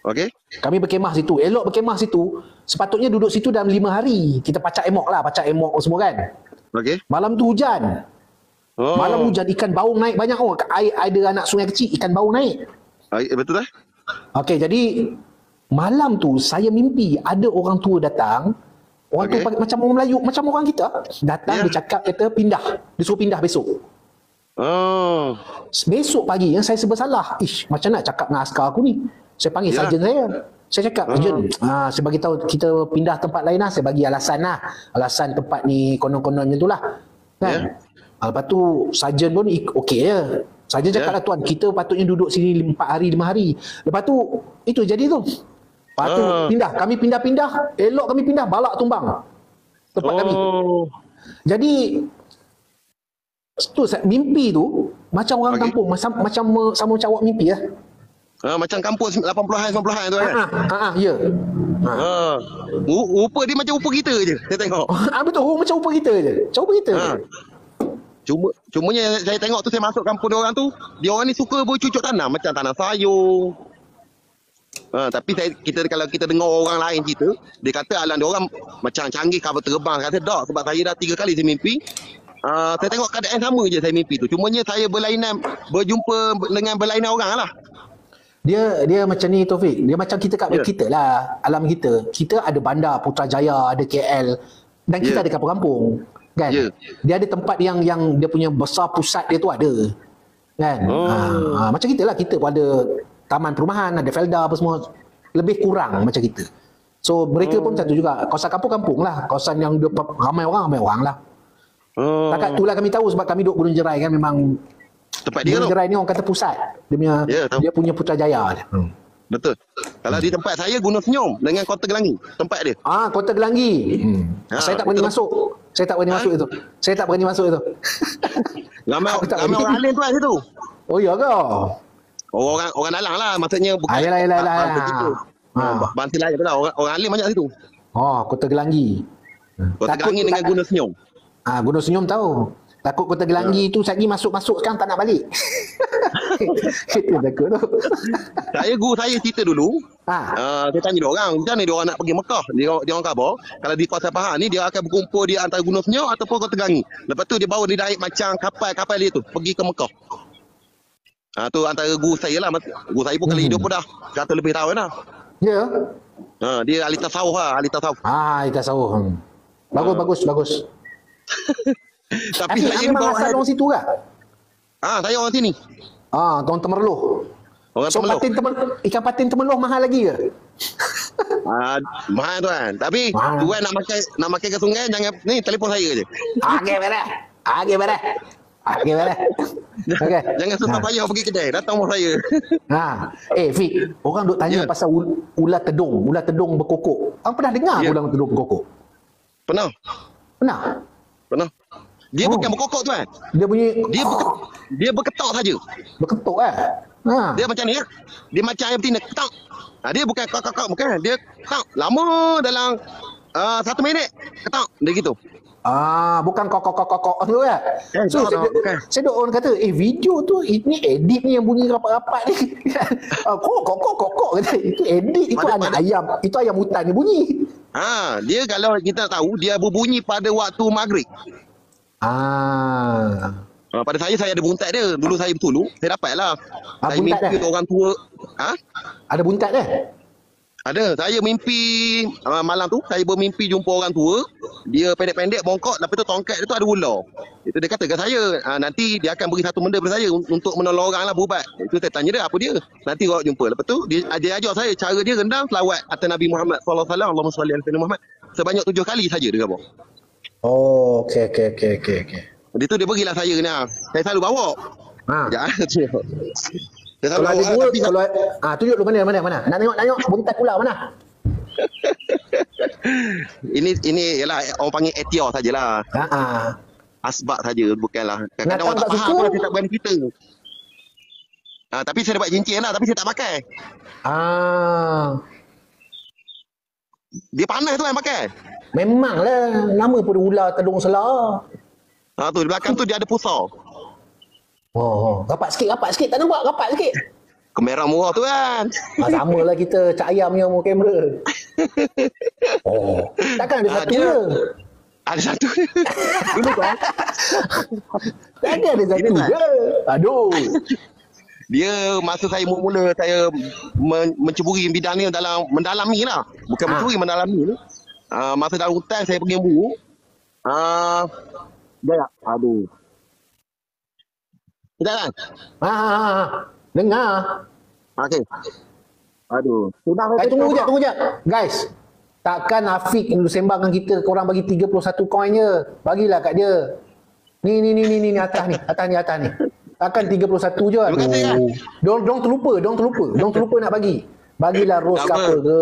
Okey. Kami berkemah situ. Elok berkemah situ, sepatutnya duduk situ dalam 5 hari. Kita pacak emok semua kan. Okey. Malam tu hujan. Malam hujan, ikan baung naik banyak. Air ada anak sungai kecil, ikan baung naik. Betul tak? Okey, jadi malam tu saya mimpi ada orang tua datang. Orang tu macam orang Melayu, macam orang kita. Datang, dia cakap, kata pindah. Dia suruh pindah besok. Besok pagi saya serba salah. Macam nak cakap dengan askar aku ni. Saya panggil sarjan saya. Saya cakap, sarjan, saya bagi tahu kita pindah tempat lain lah. Saya bagi alasan lah. Alasan tempat ni konon-konon macam tu lah. Kan? Lepas tu sarjan pun okey je. Sarjan cakap lah, tuan, kita patutnya duduk sini 4 hari, 5 hari. Lepas tu, itu jadi tu. Lepas tu kami pindah-pindah. Elok kami pindah, balak tumbang tempat kami. Jadi tu mimpi tu macam orang kampung, macam sama awak mimpi lah. Macam kampung 80-an 90-an tu kan. Ya. Rupa dia macam rupa kita je, saya tengok. Betul, macam rupa kita je. Macam rupa kita. Cumanya saya tengok tu, saya masuk kampung dia orang tu, dia orang ni suka bercucuk tanam, macam tanam sayur. Tapi kalau kita dengar orang lain cerita, dia kata alam dia orang macam canggih kapal terbang. Kata tak, sebab saya dah 3 kali saya mimpi. Saya tengok keadaan sama je saya mimpi tu. Cumanya saya berjumpa dengan berlainan orang lah. Dia macam ni, Taufik. Dia macam kita kat kita lah, alam kita. Kita ada bandar Putrajaya, ada KL, dan kita ada kampung-kampung. Kan? Dia ada tempat yang dia punya besar pusat dia tu ada. Kan? Macam kita lah, kita pun ada taman perumahan, ada Felda apa semua, lebih kurang macam kita. So mereka pun macam tu juga. Kawasan kampung-kampung lah, kawasan yang ramai orang lah. Takat tu lah kami tahu, sebab kami duduk Gunung Jerai kan, memang tempat dia Gunung Jerai ni orang kata pusat. Dia punya Putrajaya. Betul. Kalau di tempat saya, Gunung Senyum dengan Kota Gelangi, tempat dia. Kota Gelangi. Saya tak berani masuk. Saya tak berani masuk itu. Ramai orang alim tu kat situ. Oh ya ke? Orang dalang lah, maksudnya bukan. Yalah. Bantil aja lah, orang alim banyak situ. Kota Gelangi. Kota Gelangi dengan Gunung Senyum. Gunung Senyum tahu. Takut Kota Gelangi tu lagi masuk sekarang tak nak balik. Kita takut tu. Guru saya cerita dulu. Saya tanya dia orang, macam ni dia orang nak pergi Mekah. Dia orang khabar, kalau di kawasan Pahang ni dia akan berkumpul di antara Gunung Senyum ataupun Kota Gelangi. Lepas tu dia bawa dia naik macam kapal dia tu pergi ke Mekah. Tu antara guru saya lah. Guru saya pun kali hidup pun dah 100 lebih tahun dah. Ya. Dia ahli tasawuf lah, ahli tasawuf. Ahli tasawuf. Bagus. Tapi saya memang asal orang situ ke? Saya orang sini. Orang Temerloh. Ikan patin Temerloh mahal lagi ke? Mahal tuan. Tapi tuan nak makan ke sungai, jangan ni telefon saya je. Okey beres. Okey, boleh. Okey. Jangan susah payah pergi kedai. Datang rumah saya. Fik, orang duk tanya pasal ular tedung berkokok. Abang pernah dengar ular tedung berkokok? Pernah. Pernah? Dia bukan berkokok tuan. Dia bunyi Dia berketok saja. berketuk Dia macam ni ya. Dia macam ayam betina. Ketok. Dia bukan kok bukan. Dia ketok. Lama dalam 1 minit. Ketok. Dia gitu. Bukan kok tu ya. So saya duk orang kata, video tu ini edit ni yang bunyi rapat-rapat ni. Kok kata itu edit, itu anak ayam. Itu ayam hutan ni bunyi. Dia kalau kita tahu dia berbunyi pada waktu maghrib. Pada saya ada buntat dia. Dulu saya bertulu, saya dapatlah. Saya mimpi orang tua. Ada buntat dia? Ada. Saya mimpi malam tu, saya bermimpi jumpa orang tua. Dia pendek-pendek, bongkok. Lepas tu tongkat dia tu ada ular. Itu dia kata ke saya, nanti dia akan beri satu benda pada saya untuk menolong orang lah, berubat. Itu saya tanya dia, apa dia? Nanti awak jumpa. Lepas tu, dia ajar saya cara dia rendang selawat atas Nabi Muhammad SAW. Allahumma salli ala sayyidina Muhammad. Sebanyak 7 kali saja dia kata. Okey. Dia tu dia berilah saya ni. Saya selalu bawa. Saya Kalau selalu ada dua, tunjuk dulu mana. Nak tengok buntat pula mana? Ini ialah orang panggil etior sajalah. Asbab saja, bukanlah. Kadang-kadang orang tak faham pun saya tak berani cerita. Tapi saya dapat cincin lah, tapi saya tak pakai. Dia panas tu yang pakai. Memanglah, nama pun ular tedung selah. Tu di belakang tu dia ada pusar. Rapat sikit. Tak nampak, rapat sikit. Kamera murah tu kan. Sama lah kita cak ayam yang mau kamera. Takkan ada satu je. Ada satu. Dulu kan. Takkan ada satu je. Aduh. Dia masa saya mula-mula saya menceburi bidang ni mendalami lah. Bukan mencuri, mendalami ni. Masa dalam hutan saya pergi memburu. Aduh. Tidak kan? Dengar. Okey. Aduh. Tunggu jap. Guys, takkan Afiq sembang dengan kita, korang bagi 31 koin je. Bagilah kat dia. Ni atas ni. Takkan 31 je. Dong terlupa nak bagi. Bagilah ros ke apa ke.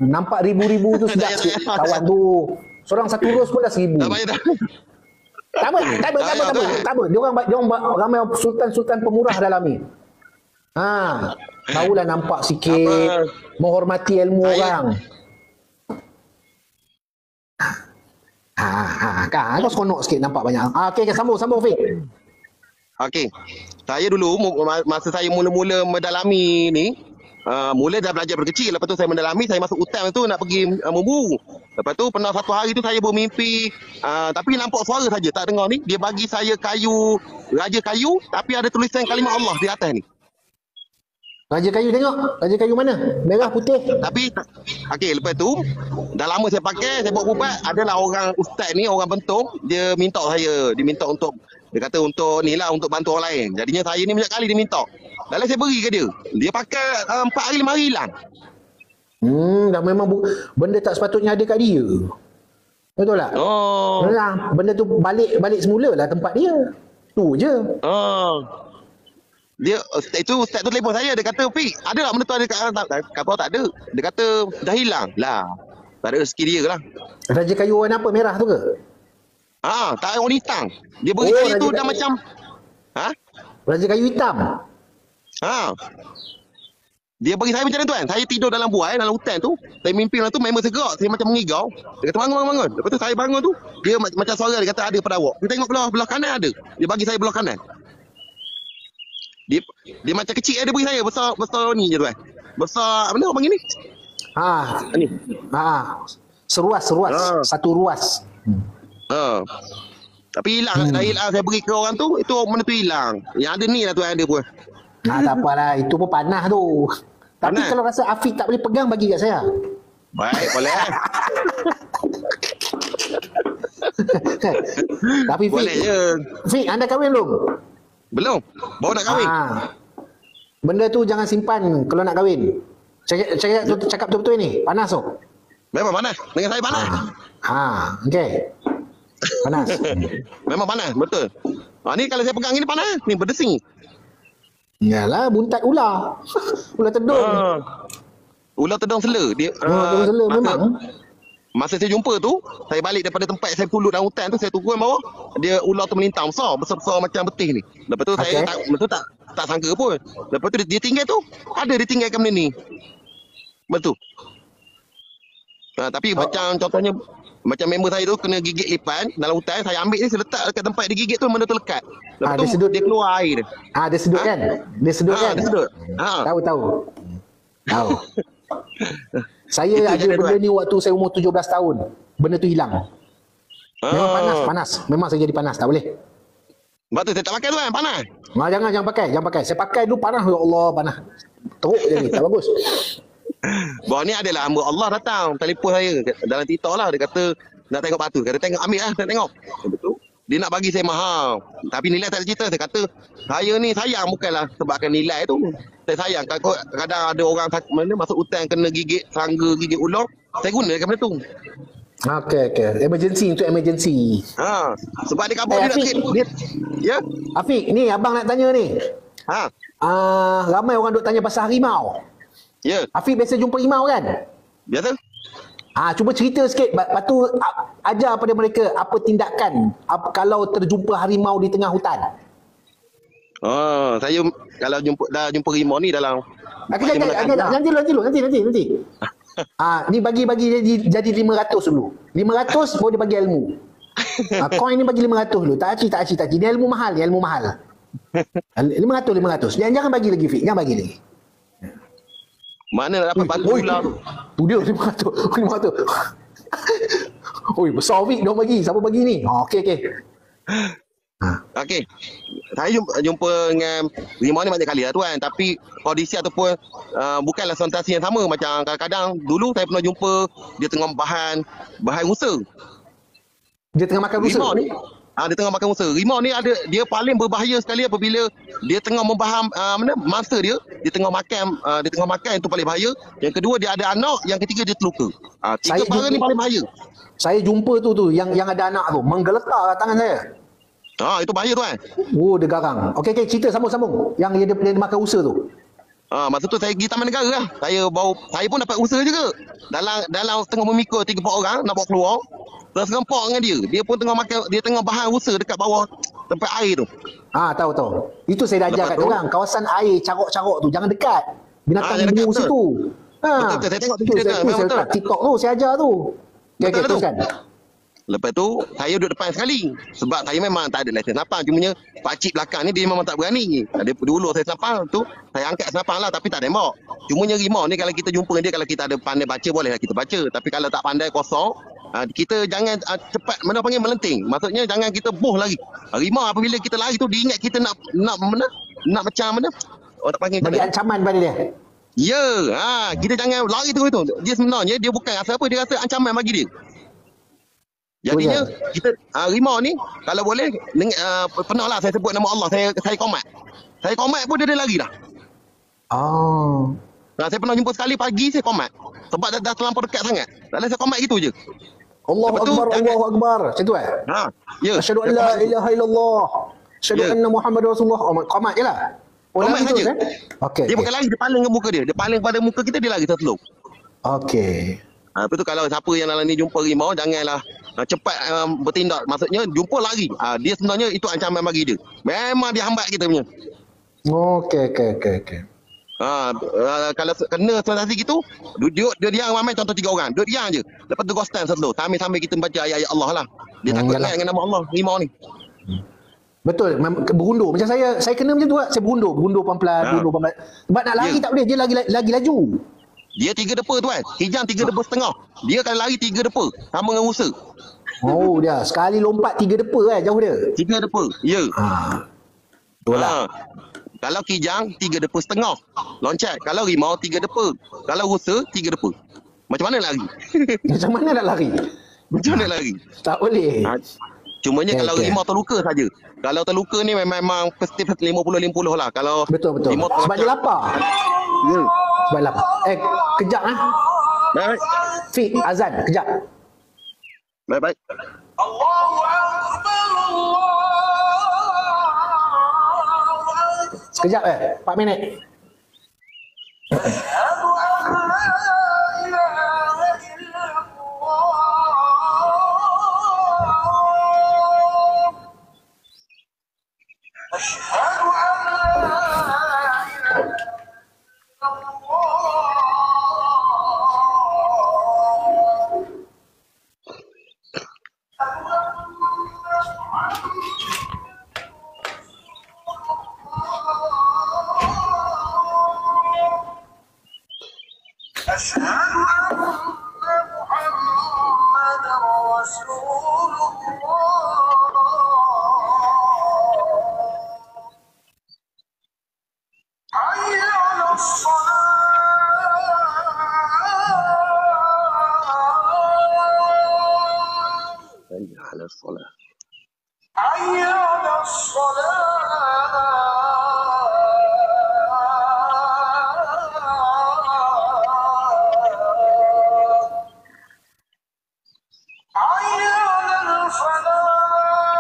Nampak ribu-ribu tu sedap sikit kawan tu. Seorang satu ros pun dah 1,000. Tak apa. Diorang ramai sultan-sultan pemurah dalam ni. Barulah nampak sikit menghormati ilmu orang. Kau seronok sikit nampak banyak. Okey, sambung Fik. Okey. Saya dulu masa saya mula-mula mendalami ni, mula dah belajar berkecil. Lepas tu saya mendalami, saya masuk hutan tu nak pergi memburu. Lepas tu pernah satu hari tu saya bermimpi, tapi nampak suara saja, tak dengar ni. Dia bagi saya raja kayu, tapi ada tulisan kalimah Allah di atas ni. Raja kayu, tengok. Raja kayu mana? Merah, putih. Tapi, lepas tu, dah lama saya pakai, saya buat ubat. Adalah orang ustaz ni, orang bentung, dia minta untuk, dia kata untuk ni lah, untuk bantu orang lain. Jadinya saya ni banyak kali dia minta. Lalu saya beri ke dia. Dia pakai 4 hari 5 hari hilang. Dah memang benda tak sepatutnya ada kat dia. Betul tak? Benda tu balik semula lah tempat dia. Tu je. Dia itu ustaz tu telefon saya, dia kata, "Fik, ada tak benda tu ada kat tak ada." Dia kata dah hilang. Lah. Tak ada rezeki dia lah. Raja kayu warna apa? Merah tu ke? Tak warna hitam. Dia beri saya tu dah macam Raja kayu hitam. Dia bagi saya macam tu kan. Saya tidur dalam buai, dalam hutan tu. Saya mimpi malam tu memang tergerak. Saya macam mengigau. Dia kata bangun. Lepas tu saya bangun tu, dia macam suara dia kata ada pada awak. Dia tengok belah kanan ada. Dia bagi saya belah kanan. Dia macam kecil dia beri saya. Besar ni je tu kan. Besar, apa ni orang panggil ni? Ni. Seruas. Satu ruas. Tapi hilang. Dah hilang saya beri ke orang tu. Itu benda tu hilang. Yang ada ni lah tu yang ada pun. Tak apalah. Itu pun panah tu. Tapi kalau rasa Afiq tak boleh pegang, bagi kat saya. Baik, boleh. Tapi Fik, anda kahwin belum? Belum. Baru nak kahwin. Benda tu jangan simpan kalau nak kahwin. Cakap betul-betul ni. Panas tu. Memang panas. Dengan saya panas. Okey. Panas. Memang panas, betul. Ni kalau saya pegang ini panas. Ni berdesing. Yalah, buntat ular. Ular tedung. Ular tedung sela. Dia Tedung sela memang. Masa saya jumpa tu, saya balik daripada tempat saya pulut dalam hutan tu, saya turun bawah. Dia ular tu melintang besar macam betih ni. Lepas tu saya tak sangka pun. Lepas tu dia tinggal tu, dia tinggalkan benda ni. Betul. Tapi macam contohnya macam member saya tu kena gigit lipan dalam hutan, saya ambil ni, saya letak dekat tempat dia gigit tu, benda tu lekat. Lepas tu sedut. dia keluar air dia. Dia sedut kan? Dia sedut kan? Dia sedut. Tahu. Saya ada benda ni waktu saya umur 17 tahun. Benda tu hilang. Memang panas. Memang saya jadi panas, tak boleh. Sebab tu saya tak pakai tu kan, panas. Jangan pakai. Saya pakai dulu panas, ya Allah, panas. Teruk je ni, tak bagus. Bahawa ni adalah hamba Allah datang telefon saya dalam TikTok lah. Dia kata nak tengok batu. Kata tengok, ambil lah, nak tengok. Betul. Dia nak bagi saya mahal. Tapi nilai tak ada cerita. Saya kata saya ni sayang bukanlah sebabkan nilai tu. Saya sayang. Kadang ada orang masuk hutan kena gigit serangga, gigit ular. Saya gunakan benda tu. Okey. Emergency untuk emergency. Sebab dia kabur dia. Ya. Afiq, ni abang nak tanya ni. Ramai orang duk tanya pasal harimau. Ya. Afiq biasa jumpa harimau kan? Biasa. Cuba cerita sikit. Lepas tu ajar pada mereka apa tindakan kalau terjumpa harimau di tengah hutan. Saya kalau dah jumpa harimau ni dalam nanti. Ni bagi jadi 500 dulu. 500 baru dia bagi ilmu. Coin ni bagi 500 dulu. Tak aci. Ni ilmu mahal. 500. Jangan bagi lagi, Fik. Jangan bagi lagi. Mana nak dapat batu ular tu? Tu dia 500. Oi, besar Fik dia bagi. Siapa bagi ni? Okey. Okey. Saya jumpa dengan harimau ni banyak kali lah tuan. Tapi kondisi ataupun bukanlah situasi yang sama. Macam kadang-kadang dulu saya pernah jumpa dia tengah bahan rusa. Dia tengah makan rusa? Harimau ni dia tengah makan rusa. Harimau ni dia paling berbahaya sekali apabila dia tengah membaham mangsa dia tengah makan itu paling bahaya. Yang kedua dia ada anak, yang ketiga dia terluka. Tiga perkara ni paling bahaya. Saya jumpa tu yang ada anak tu menggeletar tangan saya. Itu bahaya tuan. Dia garang. Okey, cerita sambung. Yang dia makan rusa tu. Masa tu saya pergi Taman Negara lah. Saya pun dapat usaha juga. Dalam setengah memikul 3-4 orang nak bawa keluar. Terus serempak dengan dia. Dia pun tengah bahan usaha dekat bawah tempat air tu. Tahu. Itu saya dah ajar kat orang. Kawasan air carok-carok tu jangan dekat. Binatang bunyi situ. Betul. Saya tengok betul. TikTok tu saya ajar tu. Okey, teruskan. Lepas tu saya duduk depan sekali. Sebab saya memang tak ada lesen senapang. Cumanya pakcik belakang ni dia memang tak berani. Dia ulur saya senapang tu. Saya angkat senapang lah tapi tak tembak. Cumanya harimau ni kalau kita jumpa dia, kalau kita ada pandai baca bolehlah kita baca. Tapi kalau tak pandai kosong, kita jangan cepat melenting. Maksudnya jangan kita lari. Harimau apabila kita lari tu dia ingat kita nak macam mana? Tak panggil bagi ancaman pada dia. Ya, kita jangan lari terus tu. Dia sebenarnya dia bukan rasa apa, dia rasa ancaman bagi dia. Jadinya kita harimau ni kalau boleh pernah lah saya sebut nama Allah, saya komat. Saya komat pun dia lari dah. Saya pernah jumpa sekali pagi saya komat. Sebab dah terlampau dekat sangat. Dalam saya komat gitu je. Allahu Akbar. Macam tu ya. Asyhadu an la ilaha illallah. Asyhadu anna Muhammadar Rasulullah. Komat je lah. Komat saja. Okey. Dia bukan lari, dia paling ke muka dia. Dia paling pada muka kita, dia lari satu. Okey. Lepas tu kalau siapa yang dalam ni jumpa harimau, janganlah cepat bertindak. Maksudnya jumpa lari. Dia sebenarnya itu ancaman bagi dia. Memang dia hambat kita punya. Okey. Kalau kena situasi gitu, dia diam ramai, contoh 3 orang. Duduk diam je. Lepas tu go stand satu. Sambil kita baca ayat-ayat Allah lah. Dia takut dengan nama Allah, harimau ni. Betul, berundur. Macam saya kena macam tu lah. Saya berundur pelan-pelan. Sebab nak lari tak boleh, dia lagi laju. Dia 3 depa tuan. Kijang 3 depa setengah. Dia kalau lari 3 depa sama dengan rusa. Dia sekali lompat 3 depa jauh dia. 3 depa. Ya. Betul lah. Kalau kijang 3 depa setengah loncat. Kalau harimau 3 depa. Kalau rusa 3 depa. Macam mana lari? Macam mana nak lari? Tak boleh. Cumanya kalau harimau terluka saja. Kalau terluka ni memang pasti 50-50 lah. Kalau betul. Sebab dia lapar. Ya. Sebab lapar. Kejap Baik. Fik, azan, kejap. Baik. Allahu Akbar, Sekejap 4 minit. على الصلاة. حي على الصلاة حي على الفلاح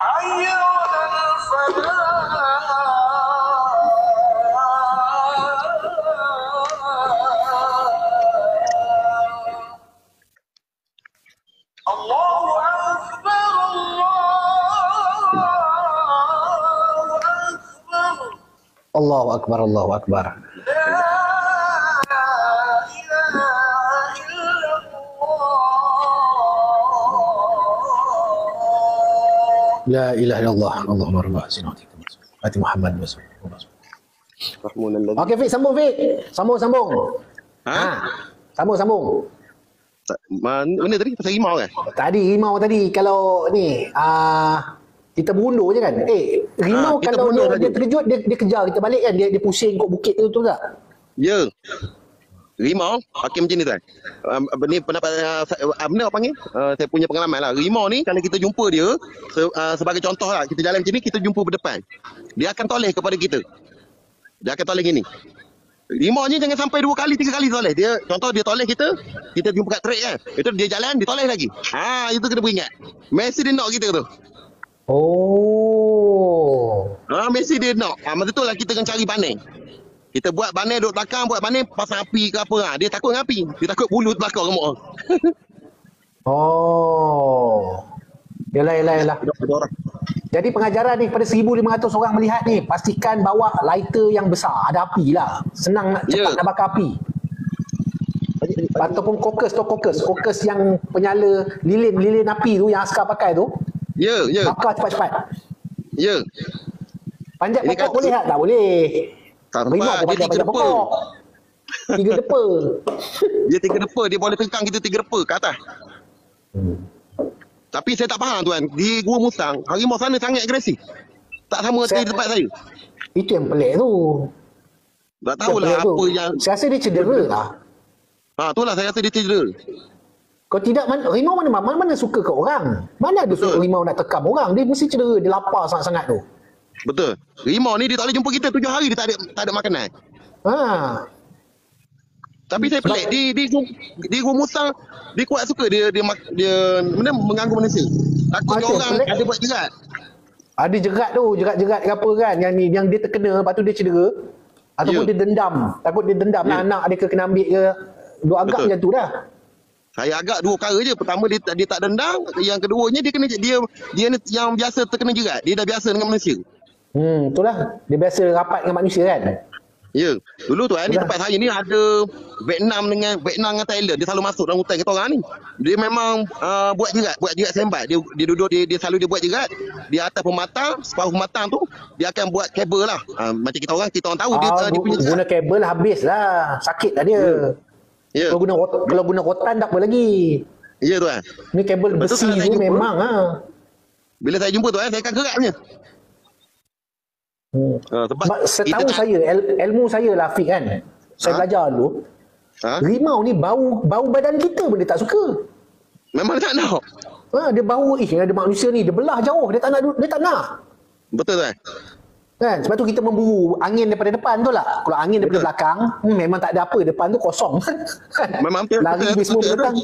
حي على الفلاح الله أكبر الله أكبر Allahu Akbar. لا إله إلا الله La ilaha illallah. Allahumma rabbana sinati Mati Muhammad Rasulullah. Rahmun Allah. Okey Fik, sambung Fik. Sambung. Ha? Sambung. Mana tadi? Pasal rimau kan? Tadi rimau tadi kalau ni kita berundur je kan. Rimau kita kalau berundur dia tadi. terkejut dia kejar kita balik kan. Dia pusing kot bukit tu, betul tak? Ya. Rimau, okey macam ni tuan. Ni pendapat benda apa panggil? Saya punya pengalaman lah. Rimau ni kalau kita jumpa dia sebagai contoh lah, kita jalan macam ni, kita jumpa berdepan. Dia akan toleh kepada kita. Dia akan toleh gini. Rimau ni jangan sampai 2 kali 3 kali toleh. Dia contoh dia toleh kita jumpa kat trek kan. Itu dia jalan, dia toleh lagi. Itu kena beringat. Messi dia knock kita tu. Oh. Messi dia knock. Masa tu lah kita kena cari baning. Kita buat baning duduk belakang, buat baning pasang api ke apa. Dia takut dengan api. Dia takut bulu terbakar remuk orang. Oh. Yalah. Jadi pengajaran ni kepada 1,500 orang melihat ni, pastikan bawa lighter yang besar, ada api lah. Senang nak cepat nak bakar api. Ataupun kokus yang penyala lilin api tu yang askar pakai tu. Ya. Bakar cepat-cepat. Ya. Panjat Ini pokok kan- boleh tak? Tak boleh. Tak Rimau nampak. aku Dia 3 panjat depa. pokok. 3 depa. Dia 3 depa. Dia boleh tengkang kita 3 depa ke atas. Tapi saya tak faham tuan. Di Gua Musang, harimau sana sangat agresif. Tak sama Saya- di tempat saya. Itu yang pelik tu. Tak tahulah Yang pelik tu. apa yang... Saya rasa dia cedera lah. Itulah saya rasa dia cedera. Kalau tidak, rimau mana suka ke orang? Mana ada suka rimau nak tekam orang? Dia mesti cedera, dia lapar sangat-sangat tu. Betul. Rimau ni dia tak boleh jumpa kita 7 hari dia tak ada makanan. Tapi saya pelik di Gua Musang dia kuat suka dia benda mengganggu manusia. Takut Macam orang pelik. ada buat jerat. Ada jerat ke apa kan yang dia terkena, lepas tu dia cedera ataupun Ya. dia dendam. Takut dia dendam lah anak dia kena ambil ke. Dua agak Betul. macam tu dah. Saya agak 2 perkara je. Pertama dia tak dendam, yang keduanya dia ni yang biasa terkena jerat. Dia dah biasa dengan manusia. Itulah. Dia biasa rapat dengan manusia kan. Ya. Dulu tu di Betul. tempat saya ni ada Vietnam dengan Thailand. Dia selalu masuk dalam hutan kita orang ni. Dia memang buat jerat sembat. Dia duduk dia selalu dia buat jerat di atas pematang, separuh pematang tu dia akan buat kabel lah. Macam kita orang tahu dia punya jerat. Guna kabel habis lah. Sakit lah dia. Ya. Kalau guna rotan tak apa lagi. Ya tuan. Ni kabel Betul, besi kalau saya tu jumpa. memang Bila saya jumpa tu saya akan gerak punya. Sebab Setahu kita tak- saya, ilmu saya lah Afiq kan. Saya belajar dulu. Rimau ni bau badan kita pun dia tak suka. Memang tak nak. Dia bau ada manusia ni, dia belah jauh, dia tak nak. Betul tuan. Kan? Sebab tu kita memburu angin daripada depan tu lah. Kalau angin daripada belakang, memang tak ada apa. Depan tu kosong. Kan? Memang betul, Lari betul, habis semua betul. belakang.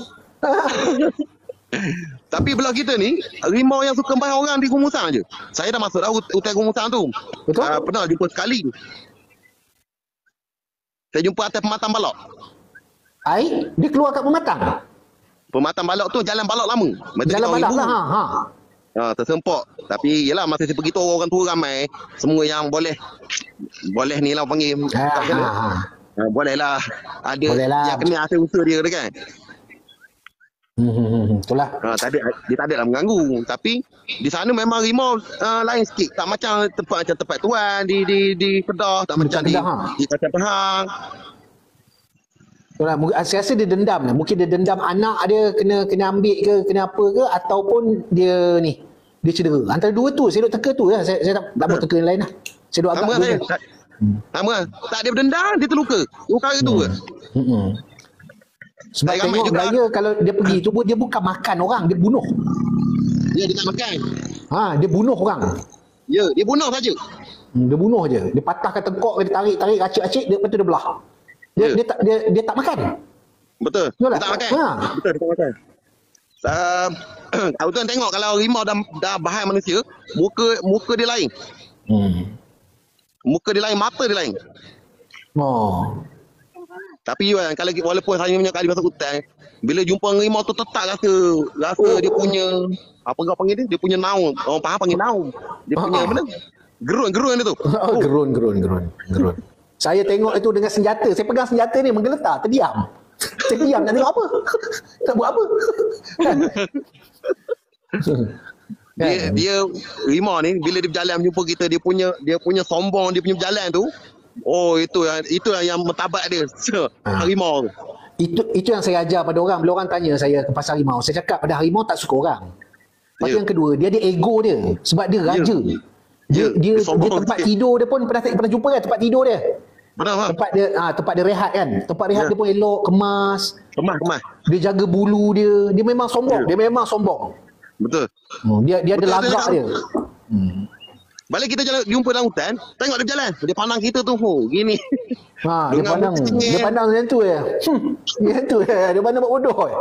Tapi belah kita ni, rimau yang suka bayar orang di Gumusan je. Saya dah masuk dah hutan Gumusan tu. Betul? Pernah jumpa sekali. Saya jumpa atas pematang balok. Ai, dia keluar kat pematang. Pematang balok tu jalan balok lama. Macam Jalan kita orang balak ibu. lah. Tersempok. Tapi yelah masa saya pergi tu orang tu ramai. Semua yang boleh ni lah panggil. Boleh lah. Ada Boleh lah. yang kena asal usaha dia kan. Itulah. Dia tak ada lah mengganggu. Tapi di sana memang rimau lain sikit. Tak macam tempat tuan di Kedah. Tak macam di Kedah, di Kacang Pahang. Itulah. Saya rasa dia dendam lah. Mungkin dia dendam anak dia kena ambil ke, kena apa ke, ataupun dia cedera. Antara dua tu, saya duk teka tu lah. Saya tak mau teka yang lain lah. Saya duk agak Sama dulu. saya. Sama. Tak ada berdendam, dia terluka. Perkara tu ke? Sebab Saya ramai tengok juga. gaya kalau dia pergi tu, dia bukan makan orang, dia bunuh. Dia tak makan. Dia bunuh orang. Ya, dia bunuh saja. Dia bunuh je. Dia patahkan tengkok, dia tarik, racik-racik, lepas tu dia belah. Ya. Dia tak makan. Betul. Betul Dia tak? tak makan. Ha. Betul, dia tak makan. Kalau tuan tengok kalau rimau dah bahan manusia, muka dia lain. Muka dia lain, mata dia lain. Oh. Tapi kan kalau walaupun saya banyak kali masuk hutan, bila jumpa rimau tu tetap rasa dia punya apa kau panggil dia? Dia punya naung. Orang faham panggil naung. Dia punya mana? Gerun dia tu. Gerun. Saya tengok itu dengan senjata. Saya pegang senjata ni menggeletar, terdiam. Saya diam nak tengok apa. Nak buat apa. Dia rimau ni bila dia berjalan jumpa kita, dia punya sombong, dia punya berjalan tu. Oh, itu yang mentabat dia. Harimau tu. Itu yang saya ajar pada orang. Bila orang tanya saya ke pasal harimau, saya cakap pada harimau tak suka orang. Lepas tu Ya. yang kedua, dia ada ego dia. Sebab dia raja. Ya, Dia sombong tempat sikit. tidur dia pun pernah jumpa kan tempat tidur dia. Benar. Tempat dia rehat kan. Tempat rehat Ya. dia pun elok, kemas. Kemas. Dia jaga bulu dia. Dia memang sombong. Ya. Dia memang sombong. Betul. Dia ada Betul, lagak betul. dia. Balik kita jumpa dalam hutan, tengok dia berjalan. Dia pandang kita tu, gini. Dia Dengan pandang. muka cengeng. Dia pandang macam tu je. Macam tu je. Dia pandang buat bodoh je.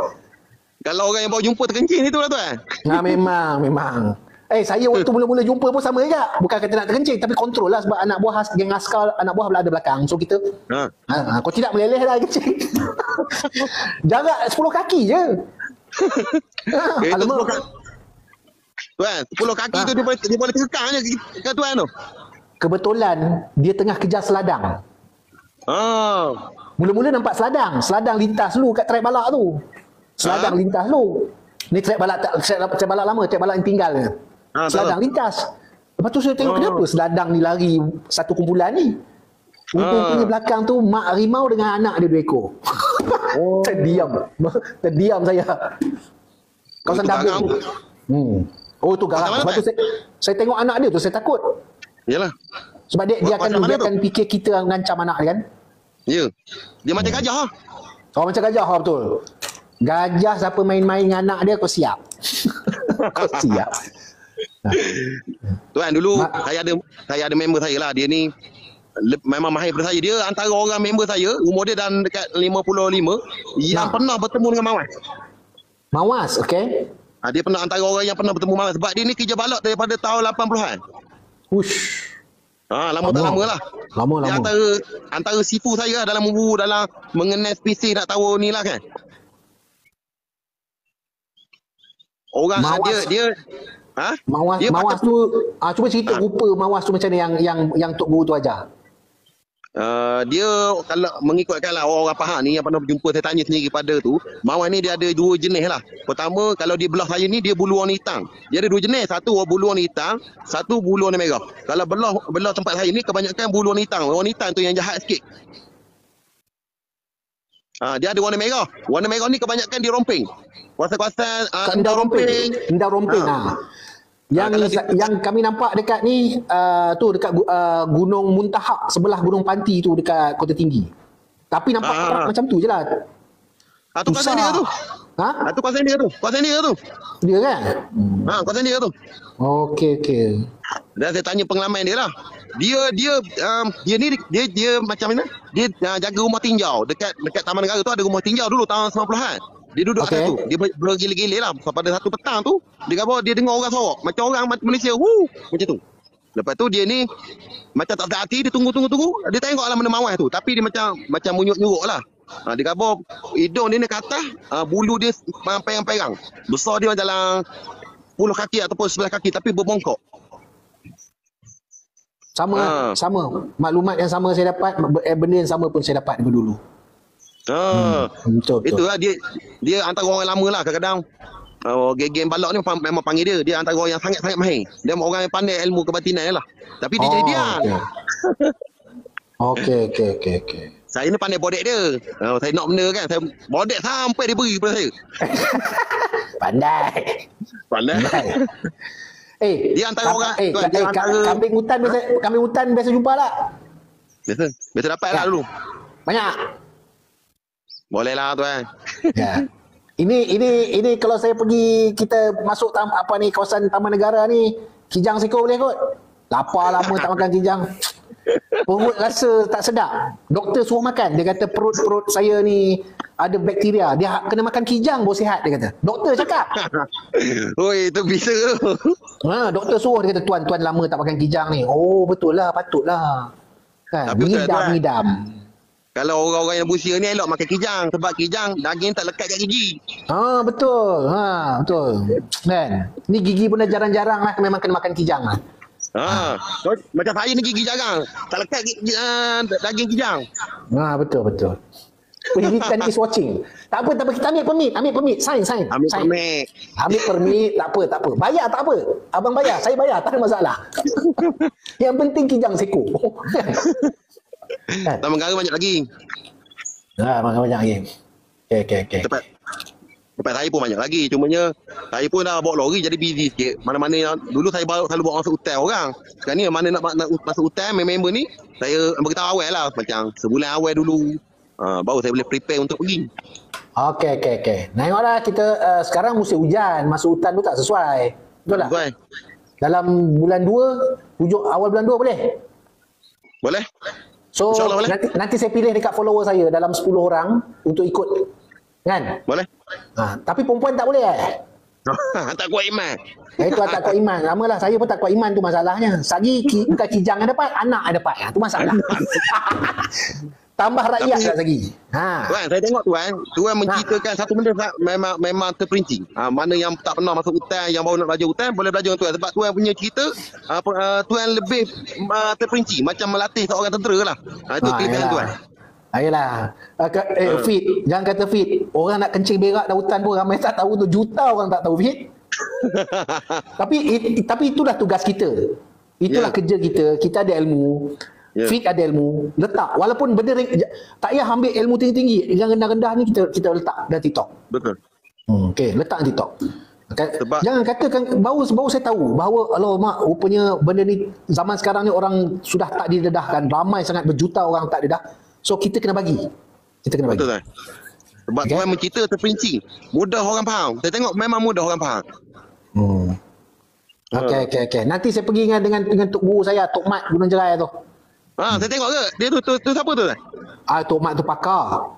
Kalau orang yang baru jumpa terkencing situ lah tu kan. Memang. Saya waktu mula-mula jumpa pun sama juga. Bukan kata nak terkencing, tapi kontrol lah sebab anak buah geng askar, anak buah berada belakang. So kita, kau tidak meleleh lah kencing. Jarak 10 kaki je. Itu Alamak. 10 kaki. Tuan, 10 kaki tu dia boleh terkekang je ke tuan tu. Kebetulan dia tengah kejar seladang. Mula-mula nampak seladang lintas dulu kat trek balak tu. Seladang lintas dulu. Ni trek balak lama, trek balak yang tinggal ni. Seladang lintas. Lepas tu saya tengok kenapa seladang ni lari satu kumpulan ni. Rupanya belakang tu mak harimau dengan anak dia 2 ekor. Terdiam saya. Kawasan garang. Dabung. Oh tu garang. Pasal Sebab tu saya tengok anak dia tu saya takut. Yalah. Sebab dia Pasal mana tu? akan fikir kita mengancam anak dia kan. Ya. Dia macam gajah ha. Oh macam gajah betul. Gajah siapa main-main dengan anak dia kau siap. Kau siap. Tuan dulu saya ada member saya lah. Dia ni memang mahir daripada saya. Dia antara orang member saya, umur dia dan dekat 55 yang pernah bertemu dengan Mawas. Mawas, okey. Dia pernah antara orang yang pernah bertemu Mawas sebab dia ni kerja balak daripada tahun 80-an. Ush. Lama tak lama lah. Lama. Dia antara sifu saya dalam mengenai spesies nak tahu ni lah kan. Orang Mawas. dia Mawas tu cuba cerita rupa Mawas tu macam mana yang Tok Guru tu ajar. Dia kalau mengikutkan lah orang faham ni yang pernah berjumpa, saya tanya sendiri pada tu, Mawas ni dia ada 2 jenis lah. Pertama kalau dia belah saya ni dia bulu warna hitam. Dia ada 2 jenis, satu bulu warna hitam, satu bulu warna merah. Kalau belah tempat saya ni kebanyakan bulu warna hitam. Warna hitam tu yang jahat sikit. Dia ada warna merah. Warna merah ni kebanyakan di romping. Kawasan Endau romping. Yang kami nampak dekat ni tu dekat Gunung Muntahak sebelah Gunung Panti tu dekat Kota Tinggi. Tapi nampak kerak macam tu je lah. Tu kawasan dia tu. Tu kawasan dia tu. Dia kan? Kawasan dia tu. Okey. Dan saya tanya pengalaman dia lah. Dia macam mana? Dia jaga rumah tinjau dekat Taman Negara tu, ada rumah tinjau dulu tahun 90-an. Dia duduk atas tu. Dia bergila-gila lah. So, pada satu petang tu, dia dengar orang sorok. Macam orang Malaysia. Macam tu. Lepas tu dia ni macam tak ada hati, dia tunggu. Dia tengok lah benda mawar tu. Tapi dia macam munyuk-nyuruk lah. Dia kata hidung dia ni ke atas, bulu dia perang-perang. Besar dia dalam 10 kaki ataupun 11 kaki tapi berbongkok. Sama. Maklumat yang sama saya dapat, benda yang sama pun saya dapat daripada dulu. Betul. Itulah dia antara orang lama lah. Kadang-kadang geng balok ni memang panggil dia. Dia antara orang yang sangat-sangat mahir. Dia orang yang pandai ilmu kebatinan lah. Tapi dia jadi diam. Okey. Saya ni pandai bodek dia. Saya nak benda kan, saya bodek sampai dia beri pada saya. Pandai. Dia antara orang kambing hutan biasa jumpa tak? Biasa dapat lah dulu. Banyak. Boleh lah tuan. Ya. Ini kalau saya pergi, kita masuk kawasan Taman Negara ni, kijang seko boleh kot. Lapar lama tak makan kijang. Perut rasa tak sedap. Doktor suruh makan. Dia kata perut saya ni ada bakteria. Dia kena makan kijang baru sihat, dia kata. Doktor cakap. Oi, itu bisa ke? Doktor suruh, dia kata tuan lama tak makan kijang ni. Oh betul lah, patutlah. Kan? Ngidam. Kalau orang-orang yang berusia ni elok makan kijang sebab kijang daging tak lekat kat gigi. Betul. Betul. Kan? Ni gigi pun dah jarang-jarang lah memang kena makan kijang lah. Macam saya ni gigi jarang. Tak lekat daging kijang. Betul. Pendidikan is watching. Tak apa, kita ambil permit. Sign. Ambil permit, tak apa. Bayar tak apa. Abang bayar, saya bayar, tak ada masalah. Yang penting kijang seko. Taman Negara banyak lagi. Banyak lagi. Okey. Tempat saya pun banyak lagi. Cumanya saya pun dah bawa lori jadi busy sikit. Mana-mana dulu saya selalu bawa masuk hotel orang. Sekarang ni mana nak masuk hotel member ni, saya beritahu awal lah. Macam sebulan awal dulu. Baru saya boleh prepare untuk pergi. Okey. Tengoklah kita sekarang musim hujan. Masuk hutan tu tak sesuai. Betul tak? Betul. Dalam bulan 2, awal bulan 2 boleh? Boleh. So nanti saya pilih dekat follower saya dalam 10 orang untuk ikut. Kan? Boleh. Tapi perempuan tak boleh tak kuat iman. Itu tak kuat iman. Lamalah saya pun tak kuat iman, tu masalahnya. Sagi bukan kijang yang dapat, anak yang dapat. Tu masalah. Tambah rakyat tak lagi. Tuan, saya tengok tuan menceritakan satu benda memang terperinci. Mana yang tak pernah masuk hutan, yang baru nak belajar hutan, boleh belajar dengan tuan. Sebab tuan punya cerita, tuan lebih terperinci. Macam melatih seorang tentera lah. Itu kelebihan tuan. Ayolah. Fit. Jangan kata Fit. Orang nak kencing berak dalam hutan pun ramai tak tahu tu. Juta orang tak tahu Fit. Tapi itulah tugas kita. Itulah kerja kita. Kita ada ilmu. Fit ada ilmu. Letak. Walaupun benda tak payah ambil ilmu tinggi-tinggi. Yang rendah-rendah ni kita letak dalam TikTok. Betul. Okey, letak dalam TikTok. Jangan katakan baru saya tahu bahawa mak rupanya benda ni zaman sekarang ni orang sudah tak didedahkan. Ramai sangat, berjuta orang tak dedah. So kita kena bagi. Betul kan? Sebab tuan mencerita terperinci. Mudah orang faham. Saya tengok memang mudah orang faham. Okey. Nanti saya pergi dengan Tok Guru saya, Tok Mat Gunung Jerai tu. Saya tengok ke? Dia tu siapa tu? Tok Mat tu pakar.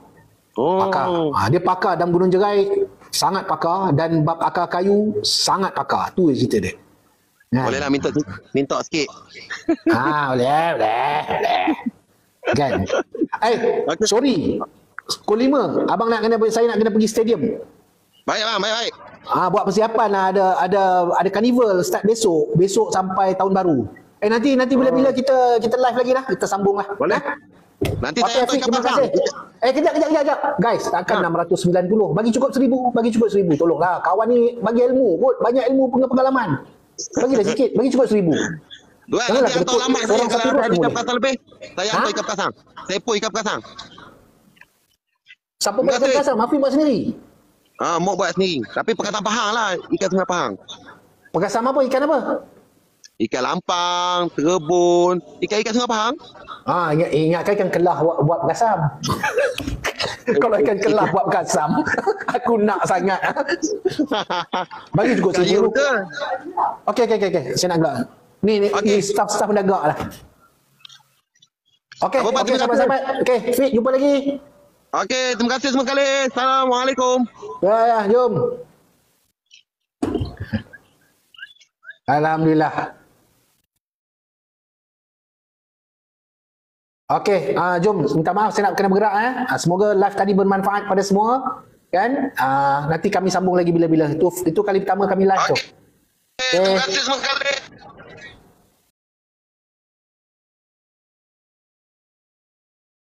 Pakar. Dia pakar dalam Gunung Jerai, sangat pakar, dan bab akar kayu sangat pakar. Tu cerita dia. Boleh lah minta sikit. Boleh. Kan? Sorry. Pukul 5 abang saya nak kena pergi stadium. Baik. Buat persiapan lah. Ada carnival start besok sampai tahun baru. Nanti bila kita live lagi lah, kita sambung lah. Boleh. Nanti saya hantar terima kasih. Kejap. Guys, takkan 690. Bagi cukup 1,000. Tolonglah. Kawan ni bagi ilmu kot. Banyak ilmu pengalaman. Bagilah sikit. Bagi cukup 1,000. Tuan, nanti hantar alamat saya kalau ada ikan kasang lebih. Saya hantar ikan kasang. Saya pun ikan kasang. Siapa buat ikan kasang? Mafi buat sendiri? Mau buat sendiri. Tapi perkataan Pahang lah. Ikan Sungai Pahang. Perkasam apa? Ikan apa? Ikan lampang, terebun. Ikan Sungai Pahang. Ingatkan ikan kelah buat perkasam. Kalau ikan kelah buat perkasam, aku nak sangat. Bagi cukup 1,000. Okey. Saya nak gelak. Ni staff mendadak lah. Okey, Apa, Pak? okey Terima kasih. sahabat-sahabat. Okey, Fik jumpa lagi. Okey, terima kasih semua kali. Assalamualaikum. Ya, jom. Alhamdulillah. Okey, jom. Minta maaf saya nak kena bergerak. Semoga live tadi bermanfaat pada semua. Kan? Nanti kami sambung lagi bila-bila. Itu kali pertama kami live tu. Terima kasih semua kali.